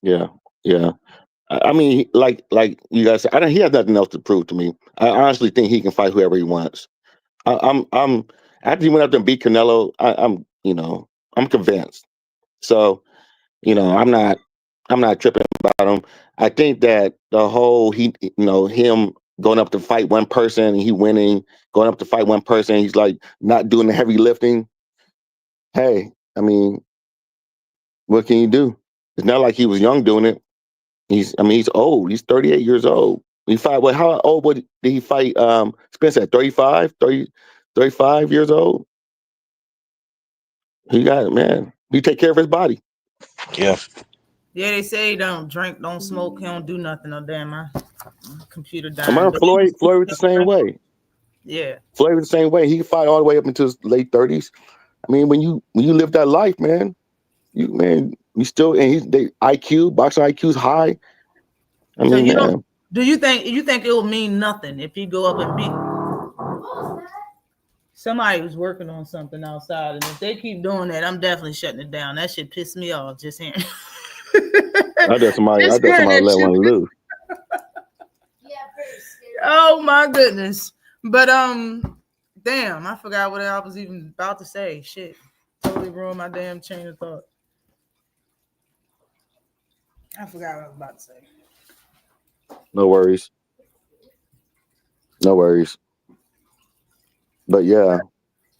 Yeah. I mean, like you guys said, he has nothing else to prove to me. I honestly think he can fight whoever he wants. I'm after he went up there and beat Canelo, I'm convinced. So, I'm not tripping about him. I think that the whole him going up to fight one person and he winning, going up to fight one person, he's like not doing the heavy lifting. Hey, I mean, what can you do? It's not like he was young doing it. He's old. He's 38 years old. He fight. Well, how old did he fight? Spence at 35 years old. He got it, man. He take care of his body. Yeah. Yeah, they say he don't drink, don't smoke, he don't do nothing. Oh damn, my computer died. Remember Floyd was the same way. Yeah. Floyd was the same way. He could fight all the way up into his late 30s. I mean, when you live that life, man, you still, and boxing IQ is high. I mean, man. Do you think it will mean nothing if he go up and beat? Somebody was working on something outside, and if they keep doing that, I'm definitely shutting it down. That shit pissed me off just hearing. I did somebody let one loose. Oh my goodness. But damn, I forgot what I was even about to say. Shit. Totally ruined my damn chain of thought. I forgot what I was about to say. No worries. But yeah.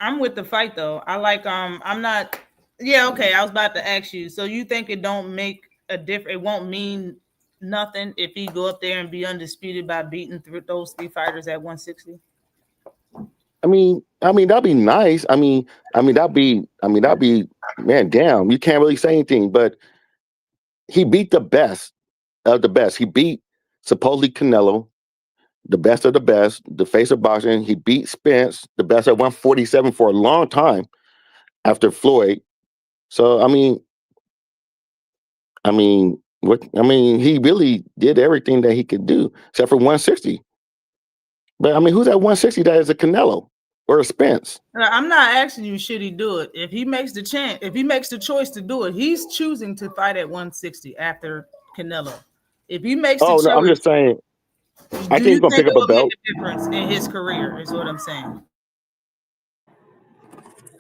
I'm with the fight though. I like I'm not. Yeah, okay. I was about to ask you. So you think it don't make a difference? It won't mean nothing if he go up there and be undisputed by beating those three fighters at 160? I mean that'd be nice. I mean that'd be man, damn. You can't really say anything, but he beat the best of the best. He beat supposedly Canelo, the best of the best, the face of boxing. He beat Spence, the best at 147 for a long time after Floyd. So he really did everything that he could do except for 160. But who's at 160 that is a Canelo or a Spence? I'm not asking you should he do it. If he makes the choice to do it, he's choosing to fight at 160 after Canelo. If he makes the choice, I'm just saying. I think he's gonna pick up a belt. Make a difference in his career is what I'm saying.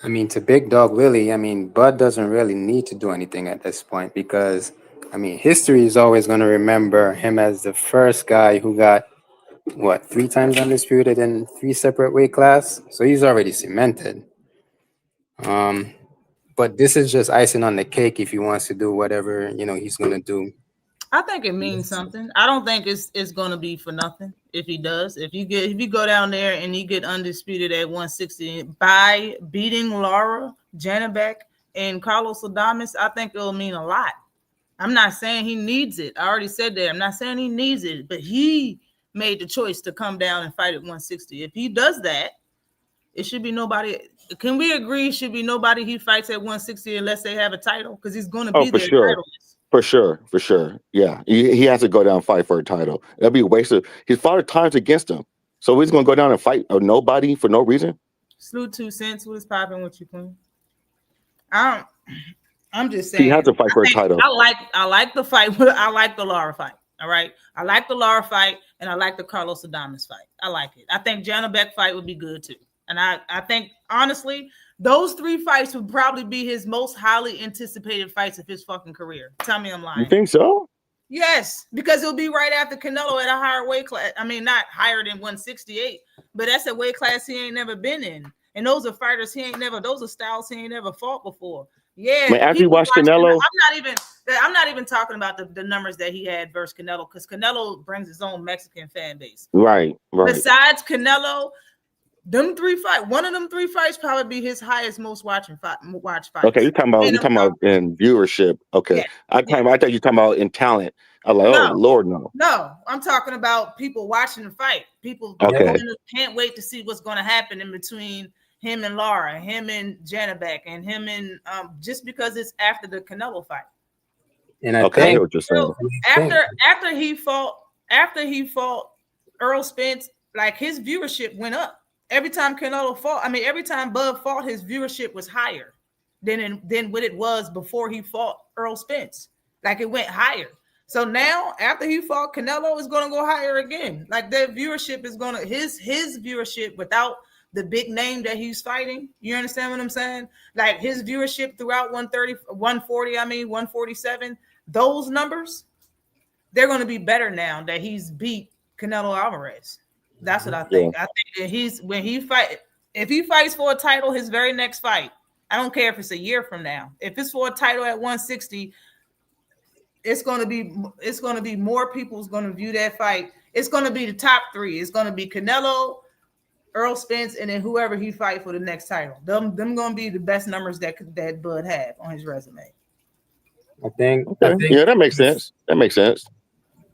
I mean, to Big Dog Willie, Bud doesn't really need to do anything at this point because, history is always going to remember him as the first guy who got, 3 times undisputed in 3 separate weight class. So he's already cemented. But this is just icing on the cake if he wants to do whatever, he's going to do. I think it means something. I don't think it's going to be for nothing if he does. If you go down there and you get undisputed at 160 by beating Lara, Janibek, and Carlos Adames, I think it'll mean a lot. I'm not saying he needs it. I already said that. I'm not saying he needs it, but he made the choice to come down and fight at 160. If he does that, it should be nobody. Can we agree it should be nobody he fights at 160 unless they have a title? Because he's going to be there. Sure. For sure. Yeah. He has to go down and fight for a title. That'd be a waste of his father times against him. So he's gonna go down and fight a nobody for no reason. Salute 2 cents. What's popping with you, Queen? I'm just saying he has to fight for a title. I like the fight. I like the Lara fight. All right. I like the Lara fight and I like the Carlos Adames fight. I like it. I think Janibek fight would be good too. And I think honestly, those 3 fights would probably be his most highly anticipated fights of his fucking career. Tell me I'm lying. You think so? Yes, because it'll be right after Canelo at a higher weight class. Not higher than 168, but that's a weight class he ain't never been in. And those are fighters those are styles he ain't never fought before. Yeah. Man, after you watch Canelo, I'm not even talking about the numbers that he had versus Canelo, because Canelo brings his own Mexican fan base. Right. Besides Canelo, one of them 3 fights probably be his highest most watch fights. Okay, you're talking about in viewership. Okay. Yeah. I thought you're talking about in talent. I was like, No. oh Lord, no. No, I'm talking about people watching the fight. People can't wait to see what's going to happen in between him and Lara, him and Janibek, and him and just because it's after the Canelo fight. And I think what you're saying. After he fought Earl Spence, like his viewership went up. Every time Canelo fought, every time Bud fought, his viewership was higher than what it was before he fought Earl Spence. Like it went higher. So now after he fought Canelo, is going to go higher again. Like their viewership is going to his viewership without the big name that he's fighting. You understand what I'm saying? Like his viewership throughout 147, those numbers, they're going to be better now that he's beat Canelo Alvarez. That's what I think. Yeah. I think that if he fights for a title, his very next fight, I don't care if it's a year from now. If it's for a title at 160, it's gonna be more people's gonna view that fight. It's gonna be the top three. It's gonna be Canelo, Earl Spence, and then whoever he fight for the next title. Them gonna be the best numbers that Bud have on his resume. I think Yeah, that makes sense. That makes sense.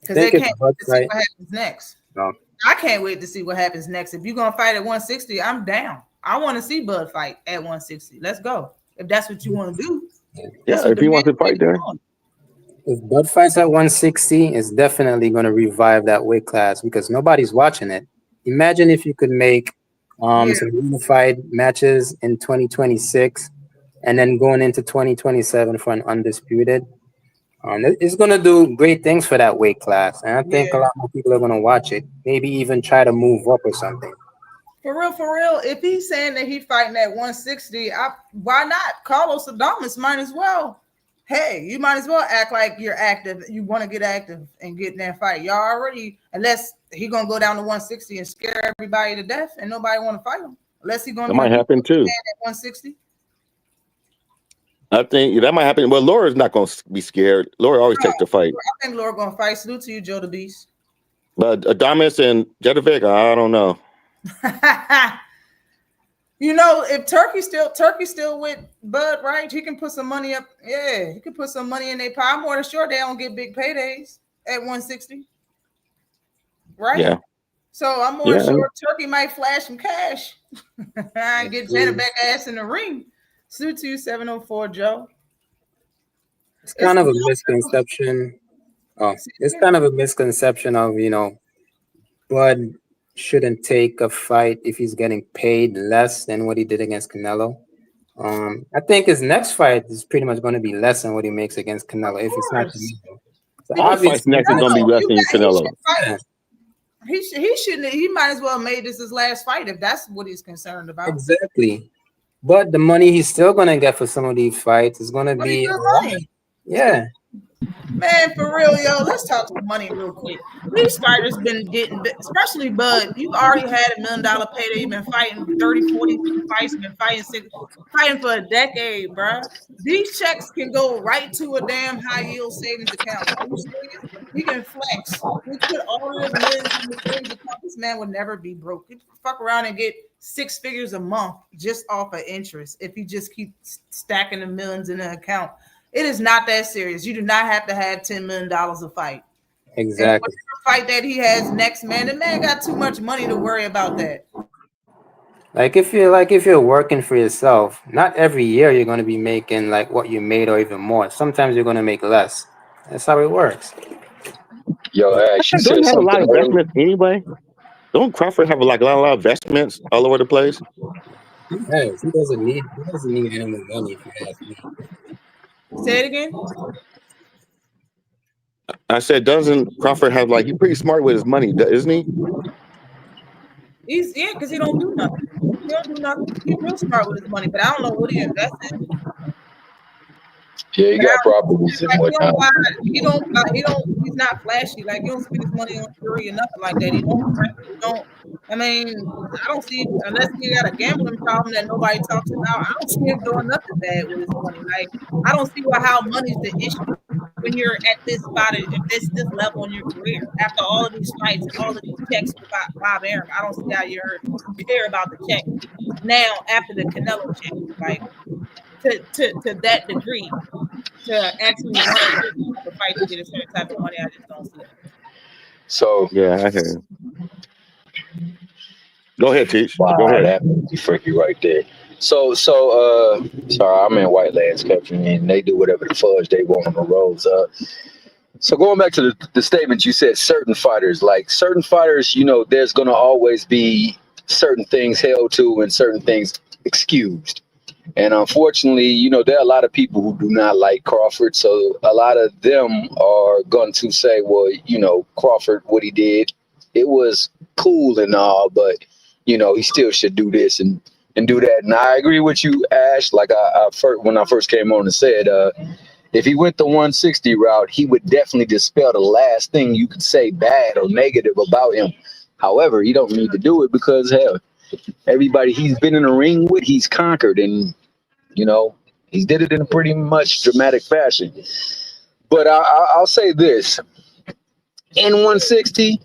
Because they think it's can't Bud wait to see fight. what happens next. No. I can't wait to see what happens next. If you're gonna fight at 160, I'm down. I want to see Bud fight at 160. Let's go. If that's what you want to do. Yeah, if he wants to fight there. If Bud fights at 160, it's definitely going to revive that weight class because nobody's watching it. Imagine if you could make some unified matches in 2026 and then going into 2027 for an undisputed. It's going to do great things for that weight class. And I think a lot more people are going to watch it, maybe even try to move up or something. For real, if he's saying that he's fighting at 160, why not? Carlos Adames might as well. Hey, you might as well act like you're active. You want to get active and get in that fight. Y'all already, unless he gonna go down to 160 and scare everybody to death and nobody want to fight him. Unless he gonna That might happen too. At 160. I think that might happen. Well, Laura's not going to be scared. Laura always takes the fight. I think Laura gonna fight. Salute to you, Joe the Beast. But Adames and Jetovic, I don't know. You know, if Turkey's still with Bud, right? He can put some money up. Yeah, he can put some money in their pie. I'm more than sure they don't get big paydays at 160. Right? Yeah. So I'm more sure Turkey might flash some cash and get Jada back ass in the ring. Salute to you, 704 Joe. It's kind of a misconception. It's kind of a misconception of, Bud shouldn't take a fight if he's getting paid less than what he did against Canelo. I think his next fight is pretty much going to be less than what he makes against Canelo if it's not Canelo. So obviously, next is going to be less than Canelo. He shouldn't. He might as well have made this his last fight if that's what he's concerned about. Exactly. But the money he's still going to get for some of these fights is going to be money. Yeah. Man, for real, yo, let's talk some money real quick. These fighters been getting, especially Bud, you've already had $1 million payday. You've been fighting 30, 40 fights. You've been fighting for a decade, bro. These checks can go right to a damn high yield savings account. We can flex. We put all of the millions in the savings account. This man would never be broke. He'd fuck around and get 6 figures a month just off of interest if he just keeps stacking the millions in the account. It is not that serious. You do not have to have $10 million a fight. Exactly. Fight that he has next, man. The man got too much money to worry about that. Like if you're working for yourself, not every year you're going to be making like what you made or even more. Sometimes you're going to make less. That's how it works. Yo, she Don't said he have a lot of something. investments anyway? Don't Crawford have a lot of investments all over the place? Yes, he doesn't need any more money if you ask me. Say it again. I said, doesn't Crawford have he's pretty smart with his money, isn't he? He's because he don't do nothing. He don't do nothing. He's real smart with his money, but I don't know what he invests in. Yeah, he got properties and whatnot. He's not flashy. Like he don't spend his money on jewelry or nothing like that. He don't. I mean, I don't see unless he got a gambling problem that nobody talks about. I don't see him doing nothing bad with his money. Like I don't see how money's the issue when you're at this spot at this level in your career. After all of these fights and all of these checks with Bob Arum, I don't see how you care about the check now after the Canelo check. Like to that degree, to actually want to fight to get a certain type of money, I just don't see it. So yeah, I hear you. Go ahead, Teach. Wow, Go ahead. That would be freaky right there. So sorry, I'm in White Lands Country and they do whatever the fudge they want on the roads. So going back to the statement you said, certain fighters, there's gonna always be certain things held to and certain things excused. And unfortunately, there are a lot of people who do not like Crawford. So a lot of them are going to say, well, Crawford, what he did, it was cool and all, but, he still should do this and do that. And I agree with you, Ash. Like when I first came on and said, if he went the 160 route, he would definitely dispel the last thing you could say bad or negative about him. However, he don't need to do it because, hell, everybody he's been in the ring with, he's conquered, and he did it in a pretty much dramatic fashion. But I'll say this: in 160,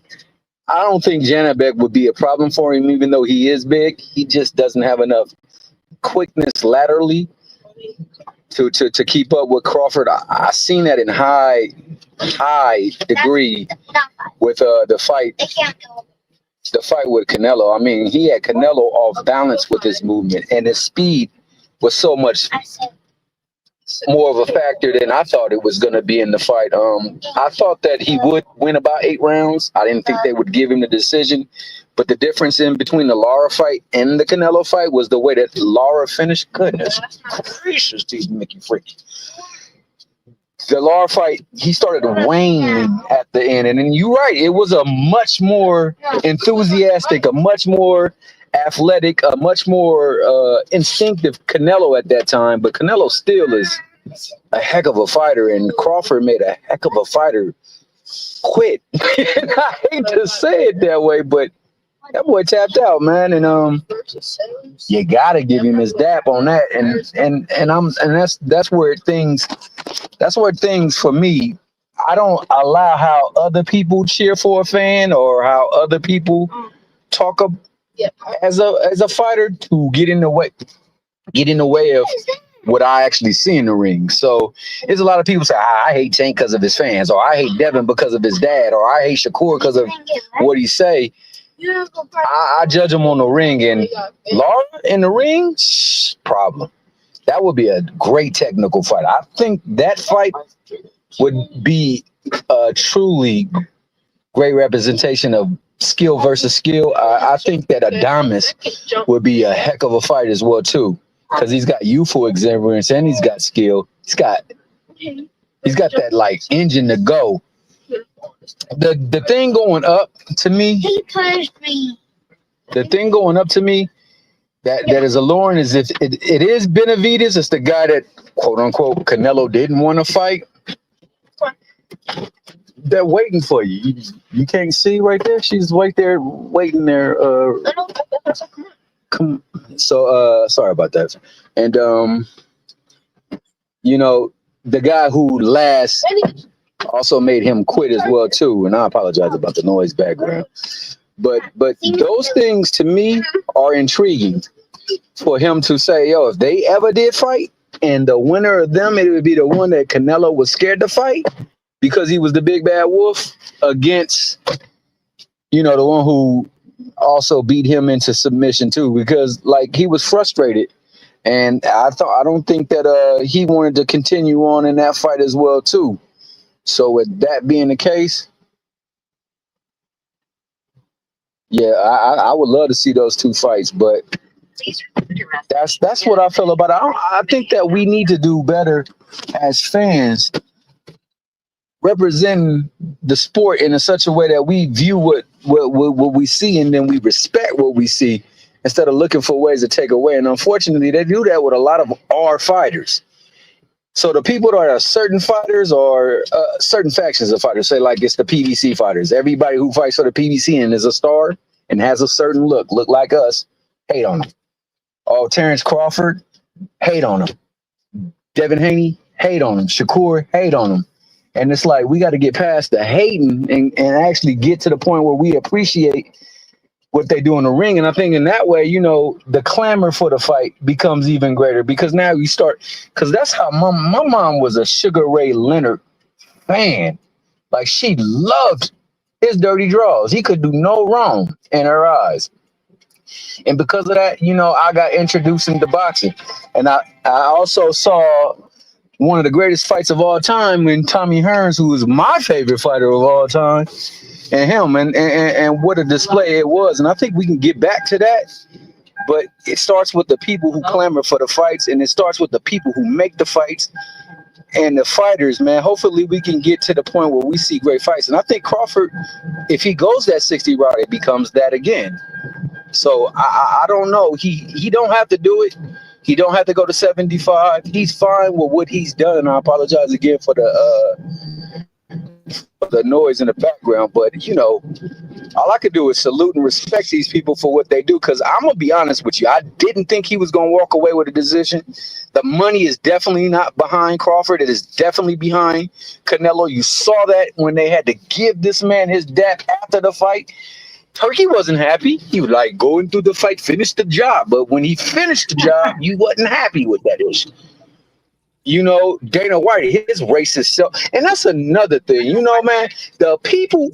I don't think Janabek would be a problem for him, even though he is big. He just doesn't have enough quickness laterally to keep up with Crawford. I seen that in high degree with the fight with Canelo. I mean, he had Canelo off balance with his movement, and his speed was so much more of a factor than I thought it was going to be in the fight. I thought that he would win about 8 rounds. I didn't think they would give him the decision. But the difference in between the Lara fight and the Canelo fight was the way that Lara finished. Goodness gracious, these Mickey freaks. The Lara fight, he started waning at the end. And then you're right, it was a much more enthusiastic, a much more athletic, a much more instinctive Canelo at that time. But Canelo still is a heck of a fighter, and Crawford made a heck of a fighter quit. And I hate to say it that way, but that boy tapped out, man, and you gotta give him his dap on that, and that's where things for me. I don't allow how other people cheer for a fan or how other people talk as a fighter to get in the way of what I actually see in the ring. So there's a lot of people say, I hate Tank because of his fans, or I hate Devin because of his dad, or I hate Shakur because of what he say. I judge him on the ring, and Lara in the ring, problem. That would be a great technical fight. I think that fight would be a truly great representation of skill versus skill. I think that Adames would be a heck of a fight as well too, because he's got youthful exuberance and he's got skill. He's got that like engine to go. The thing going up to me. He pushed me. The thing going up to me that is alluring is if it is Benavidez. It's the guy that quote unquote Canelo didn't want to fight. They're waiting for you. You can't see right there. She's right there waiting there. So sorry about that. And you know, the guy who last also made him quit as well too. And I apologize about the noise background. But those things to me are intriguing for him to say, yo, if they ever did fight and the winner of them, it would be the one that Canelo was scared to fight because he was the big bad wolf against, you know, the one who also beat him into submission too, because like he was frustrated. And I don't think that he wanted to continue on in that fight as well too. So with that being the case, yeah, I would love to see those two fights, but that's what I feel about it. I think that we need to do better as fans, representing the sport in such a way that we view what we see and then we respect what we see instead of looking for ways to take away. And unfortunately, they do that with a lot of our fighters. So the people that are certain fighters or certain factions of fighters, say like it's the PBC fighters. Everybody who fights for the PBC and is a star and has a certain look like us, hate on them. Oh, Terrence Crawford, hate on him. Devin Haney, hate on him. Shakur, hate on him. And it's like we got to get past the hating and actually get to the point where we appreciate what they do in the ring. And I think in that way, you know, the clamor for the fight becomes even greater because now you start, because that's how my mom was a Sugar Ray Leonard fan. Like she loved his dirty draws. He could do no wrong in her eyes. And because of that, you know, I got introduced into boxing. And I also saw one of the greatest fights of all time when Tommy Hearns, who was my favorite fighter of all time, and him, and what a display it was. And I think we can get back to that. But it starts with the people who clamor for the fights, and it starts with the people who make the fights and the fighters, man. Hopefully we can get to the point where we see great fights. And I think Crawford, if he goes that 60 route, it becomes that again. So I don't know. He don't have to do it. He don't have to go to 75. He's fine with what he's done. And I apologize again for the noise in the background. But, you know, all I could do is salute and respect these people for what they do. Because I'm gonna be honest with you, I didn't think he was gonna walk away with a decision. The money is definitely not behind Crawford. It is definitely behind Canelo. You saw that when they had to give this man his dap after the fight. Turkey wasn't happy. He was like, going through the fight, finish the job. But when he finished the job, you wasn't happy with that issue. You know, Dana White, his racist self. And that's another thing. You know, man, the people,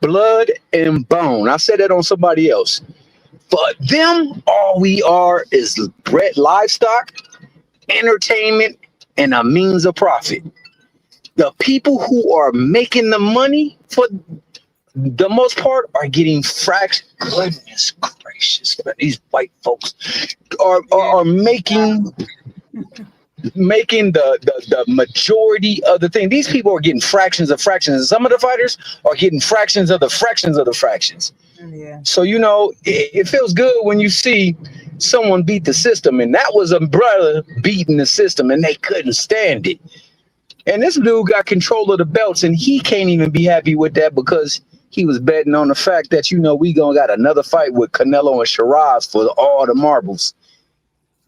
blood and bone. I said that on somebody else. But them, all we are is bred livestock, entertainment, and a means of profit. The people who are making the money, for the most part, are getting fractions. Goodness gracious, man. These white folks are making the majority of the thing. These people are getting fractions of fractions. And some of the fighters are getting fractions of the fractions of the fractions. Yeah. So, you know, it feels good when you see someone beat the system. And that was a brother beating the system, and they couldn't stand it. And this dude got control of the belts, and he can't even be happy with that because he was betting on the fact that, you know, we gonna got another fight with Canelo and Shiraz for all the marbles.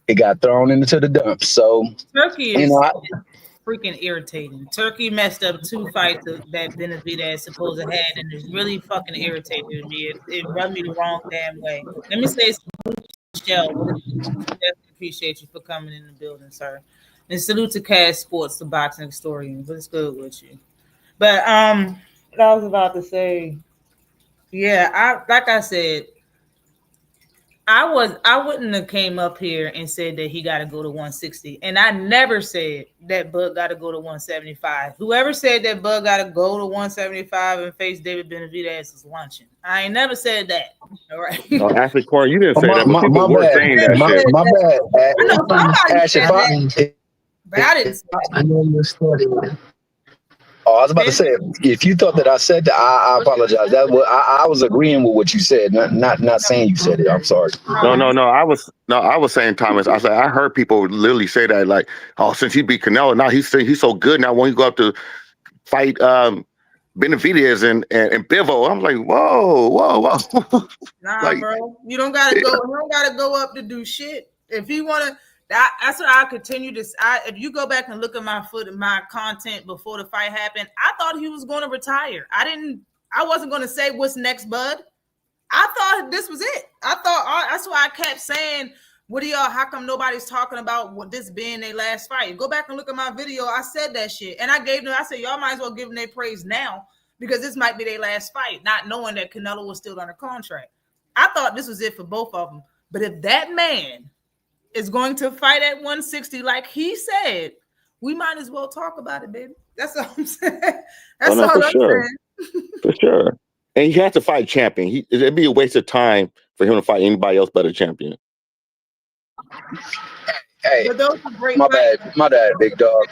It got thrown into the dump. So Turkey is you know, freaking irritating. Turkey messed up 2 fights that Benavidez supposed to had, and it's really fucking irritating me. It rubbed me the wrong damn way. Let me say, Michelle, definitely appreciate you for coming in the building, sir. And salute to Cash Sports, the boxing historian. What's good with you? But what I was about to say, yeah, like I said, I wouldn't have came up here and said that he got to go to 160, and I never said that Bud got to go to 175. Whoever said that Bud got to go to 175 and face David Benavidez is lunching. I ain't never said that. All right. No, actually, Corey, you didn't say that, but my people were bad. saying that shit. My bad. I know somebody Ash, said if that, but I didn't say that. I know your story. Oh, I was about to say, if you thought that I said that, I apologize. That was I was agreeing with what you said, not saying you said it. I'm sorry. No. I was saying, Thomas. I said I heard people literally say that, like, oh, since he beat Canelo, now he's so good. Now when he go up to fight Benavidez and Bivol, I'm like, whoa. Nah, like, bro, you don't gotta go. You don't gotta go up to do shit. If you wanna, that's what I continue to. If you go back and look at my content before the fight happened, I thought he was going to retire. I wasn't going to say what's next, Bud. I thought this was it. That's why I kept saying, "What do y'all? How come nobody's talking about what this being their last fight?" Go back and look at my video. I said that shit, and I said, y'all might as well give them their praise now because this might be their last fight, not knowing that Canelo was still under contract. I thought this was it for both of them. But if that man is going to fight at 160, like he said, we might as well talk about it, baby. That's all I'm saying. That's all I'm saying. For sure. And he has to fight champion. It'd be a waste of time for him to fight anybody else but a champion. Hey, But those are great my fights. bad, big dog.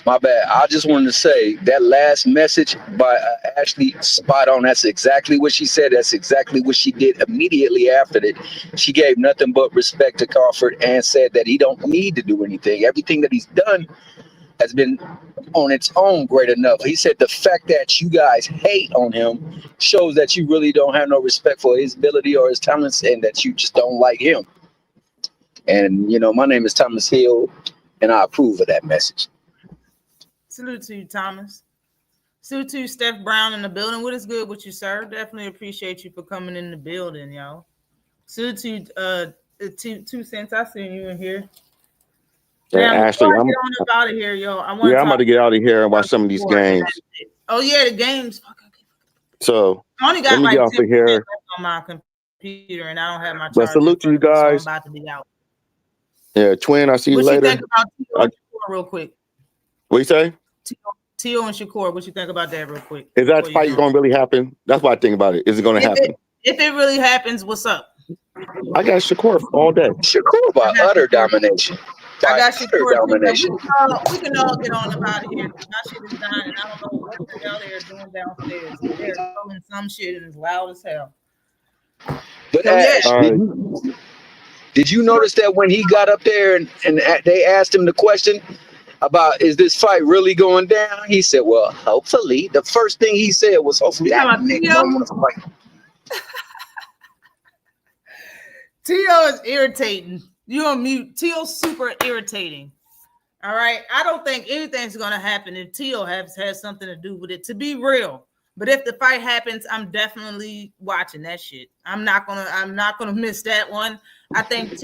My bad. I just wanted to say that last message by Ashley, spot on. That's exactly what she said. That's exactly what she did immediately after that. She gave nothing but respect to Crawford and said that he don't need to do anything. Everything that he's done has been on its own great enough. He said the fact that you guys hate on him shows that you really don't have no respect for his ability or his talents and that you just don't like him. And, you know, my name is Thomas Hill, and I approve of that message. Salute to you, Thomas. Salute to you, Steph Brown in the building. What is good with you, sir? Definitely appreciate you for coming in the building, y'all. Salute to you, 2 cents. I seen you in here. Yeah, Now, Ashley, before I I'm get on up out of here, yo. I'm about to get out of here and watch some of these games. Oh yeah, the games. So I only got let me like get off 10% of here. left on my computer, and I don't have my charger. But salute to you so I'm guys. about to be out. Yeah, Twin, I see you What later. you think about Tio and Shakur real quick? What you say? Tio and Shakur, what you think about that real quick? Is that before you fight go? going to really happen? That's what I think about it. Is it going to happen? If it really happens, what's up? I got Shakur all day. Shakur by utter domination. I got Utter Shakur. domination. We can all get on up out of here. My shit is dying, and I don't know what the hell they're doing downstairs. They're calling some shit and it's loud as hell. But So, yeah. Ash, did you notice that when he got up there and they asked him the question, about is this fight really going down? He said, well, hopefully. The first thing he said was, hopefully that nigga don't want to fight. T.O. is irritating. You on mute. T.O.'s super irritating. All right. I don't think anything's gonna happen if T.O. has something to do with it, to be real. But if the fight happens, I'm definitely watching that shit. I'm not gonna miss that one. I think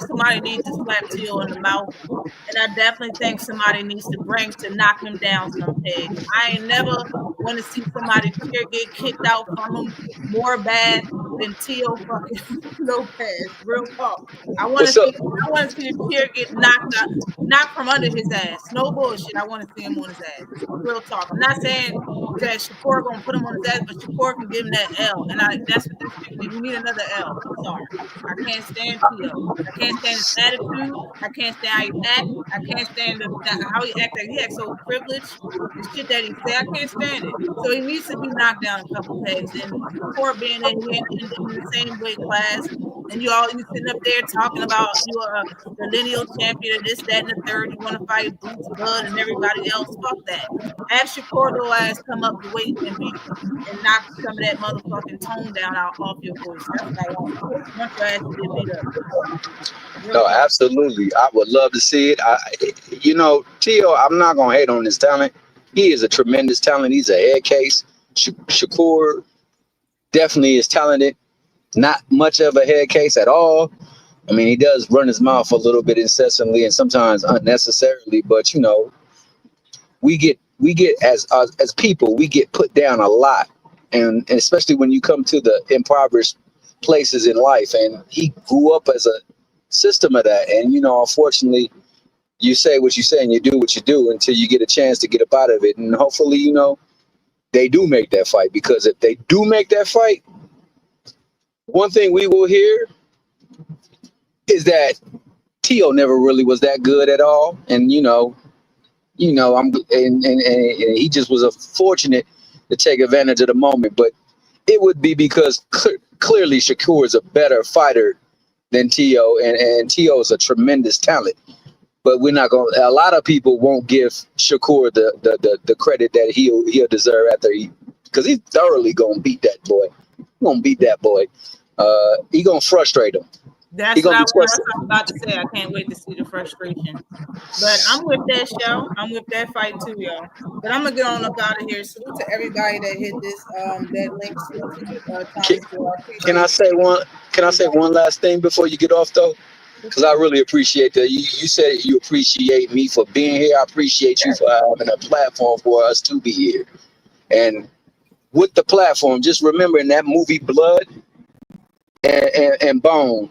somebody needs to slap T.O. in the mouth. And I definitely think somebody needs to knock him down some pegs. I ain't never want to see somebody get kicked out from him more bad than T.O. fucking Lopez. Real talk. I want to see the chair get knocked from under his ass. No bullshit. I want to see him on his ass. Real talk. I'm not saying that Shakur gonna put him on his ass, but Shakur can give him that L. And that's what this thing needs. We need another L. I'm sorry. I can't stand T.O. I can't stand his attitude. I can't stand how he act. I can't stand how he act. He acts so privileged. The shit that he say, I can't stand it. So he needs to be knocked down a couple pegs. And Shakur being in the same weight class, and you sitting up there talking about you are the lineal champion of this, that, and the third. You want to fight Boots, Bud, and everybody else. Fuck that. Have Shakur little ass come up the weight and knock some of that motherfucking tone down off your voice. That's what I want. Want your ass to get beat up. No, absolutely. I would love to see it. T.O., I'm not gonna hate on his talent. He is a tremendous talent. He's a head case. Shakur definitely is talented. Not much of a head case at all. I mean, he does run his mouth a little bit incessantly and sometimes unnecessarily, but we get as people, we get put down a lot, and especially when you come to the impoverished places in life. And he grew up as a system of that, and unfortunately, you say what you say and you do what you do until you get a chance to get up out of it. And hopefully, they do make that fight, because if they do make that fight, one thing we will hear is that T.O. never really was that good at all, and he just was fortunate to take advantage of the moment. But it would be because clearly Shakur is a better fighter than T.O. and T.O. is a tremendous talent. But we're not going. A lot of people won't give Shakur the credit that he'll deserve because he's thoroughly gonna beat that boy. He's gonna beat that boy. He gonna frustrate him. That's what I was about to say. I can't wait to see the frustration. But I'm with that show. I'm with that fight too, y'all. But I'm gonna get on up out of here. Salute to everybody that hit this that link. Can I say one last thing before you get off though? Because I really appreciate that. You said you appreciate me for being here. I appreciate you for having a platform for us to be here. And with the platform, just remember in that movie Blood and Bone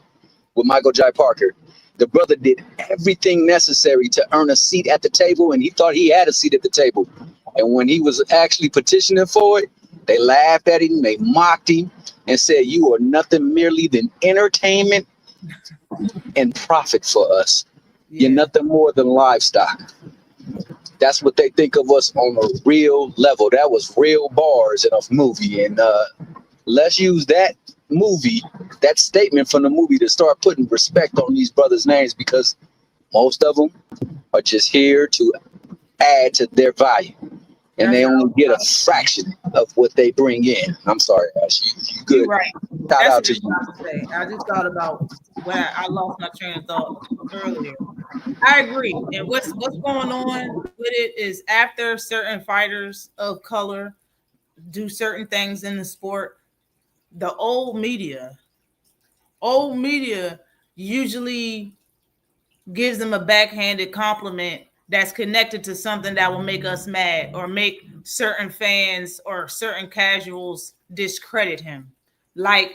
with Michael J. Parker, the brother did everything necessary to earn a seat at the table, and he thought he had a seat at the table. And when he was actually petitioning for it, they laughed at him, they mocked him, and said, "You are nothing merely than entertainment and profit for us. You're nothing more than livestock." That's what they think of us on a real level. That was real bars in a movie. And let's use that movie, that statement from the movie, to start putting respect on these brothers' names, because most of them are just here to add to their value. And they only get a fraction of what they bring in. I'm sorry, Ash. You good. You're right. Shout out to you. I just thought about when I lost my train of thought earlier. I agree. And what's going on with it is, after certain fighters of color do certain things in the sport, the old media usually gives them a backhanded compliment that's connected to something that will make us mad or make certain fans or certain casuals discredit him. Like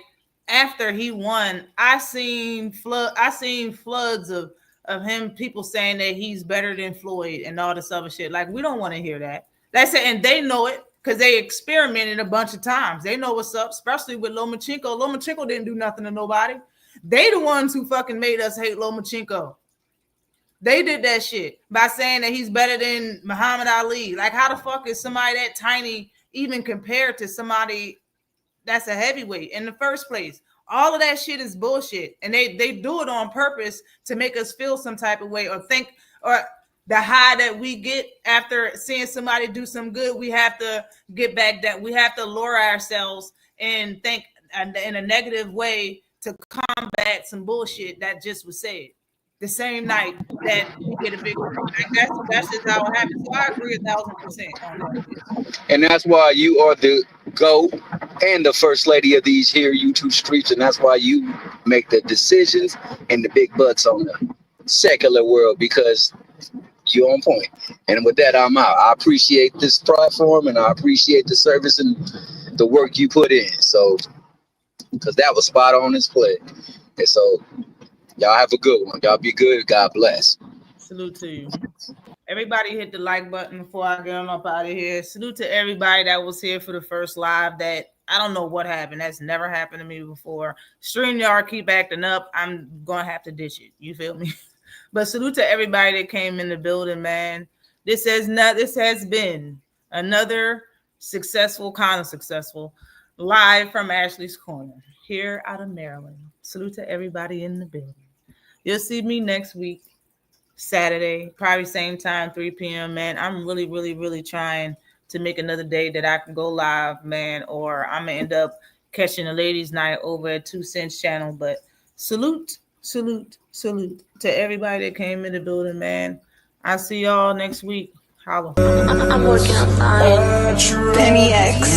after he won, I seen floods of him, people saying that he's better than Floyd and all this other shit. Like, we don't want to hear that. That's it, and they know it because they experimented a bunch of times. They know what's up, especially with Lomachenko. Lomachenko didn't do nothing to nobody. They the ones who fucking made us hate Lomachenko. They did that shit by saying that he's better than Muhammad Ali. Like, how the fuck is somebody that tiny even compared to somebody that's a heavyweight in the first place? All of that shit is bullshit. And they do it on purpose to make us feel some type of way or think, or the high that we get after seeing somebody do some good, we have to get back that. We have to lower ourselves and think in a negative way to combat some bullshit that just was said the same night that we get a big win. Like that's just how it happens. So I agree 1,000% on that. And that's why you are the GOAT and the first lady of these here YouTube streets, and that's why you make the decisions and the big butts on the secular world, because you're on point. And with that, I'm out. I appreciate this platform, and I appreciate the service and the work you put in. So, because that was spot on display. And so, y'all have a good one. Y'all be good. God bless. Salute to you. Everybody hit the like button before I get on up out of here. Salute to everybody that was here for the first live. That I don't know what happened. That's never happened to me before. StreamYard keep acting up. I'm going to have to ditch it. You feel me? But salute to everybody that came in the building, man. This has been another successful live from Ashley's Corner here out of Maryland. Salute to everybody in the building. You'll see me next week, Saturday, probably same time, 3 p.m., man. I'm really, really, really trying to make another day that I can go live, man, or I'm going to end up catching a ladies' night over at 2 Cents channel. But salute to everybody that came in the building, man. I'll see y'all next week. Holla. I'm working on Penny X.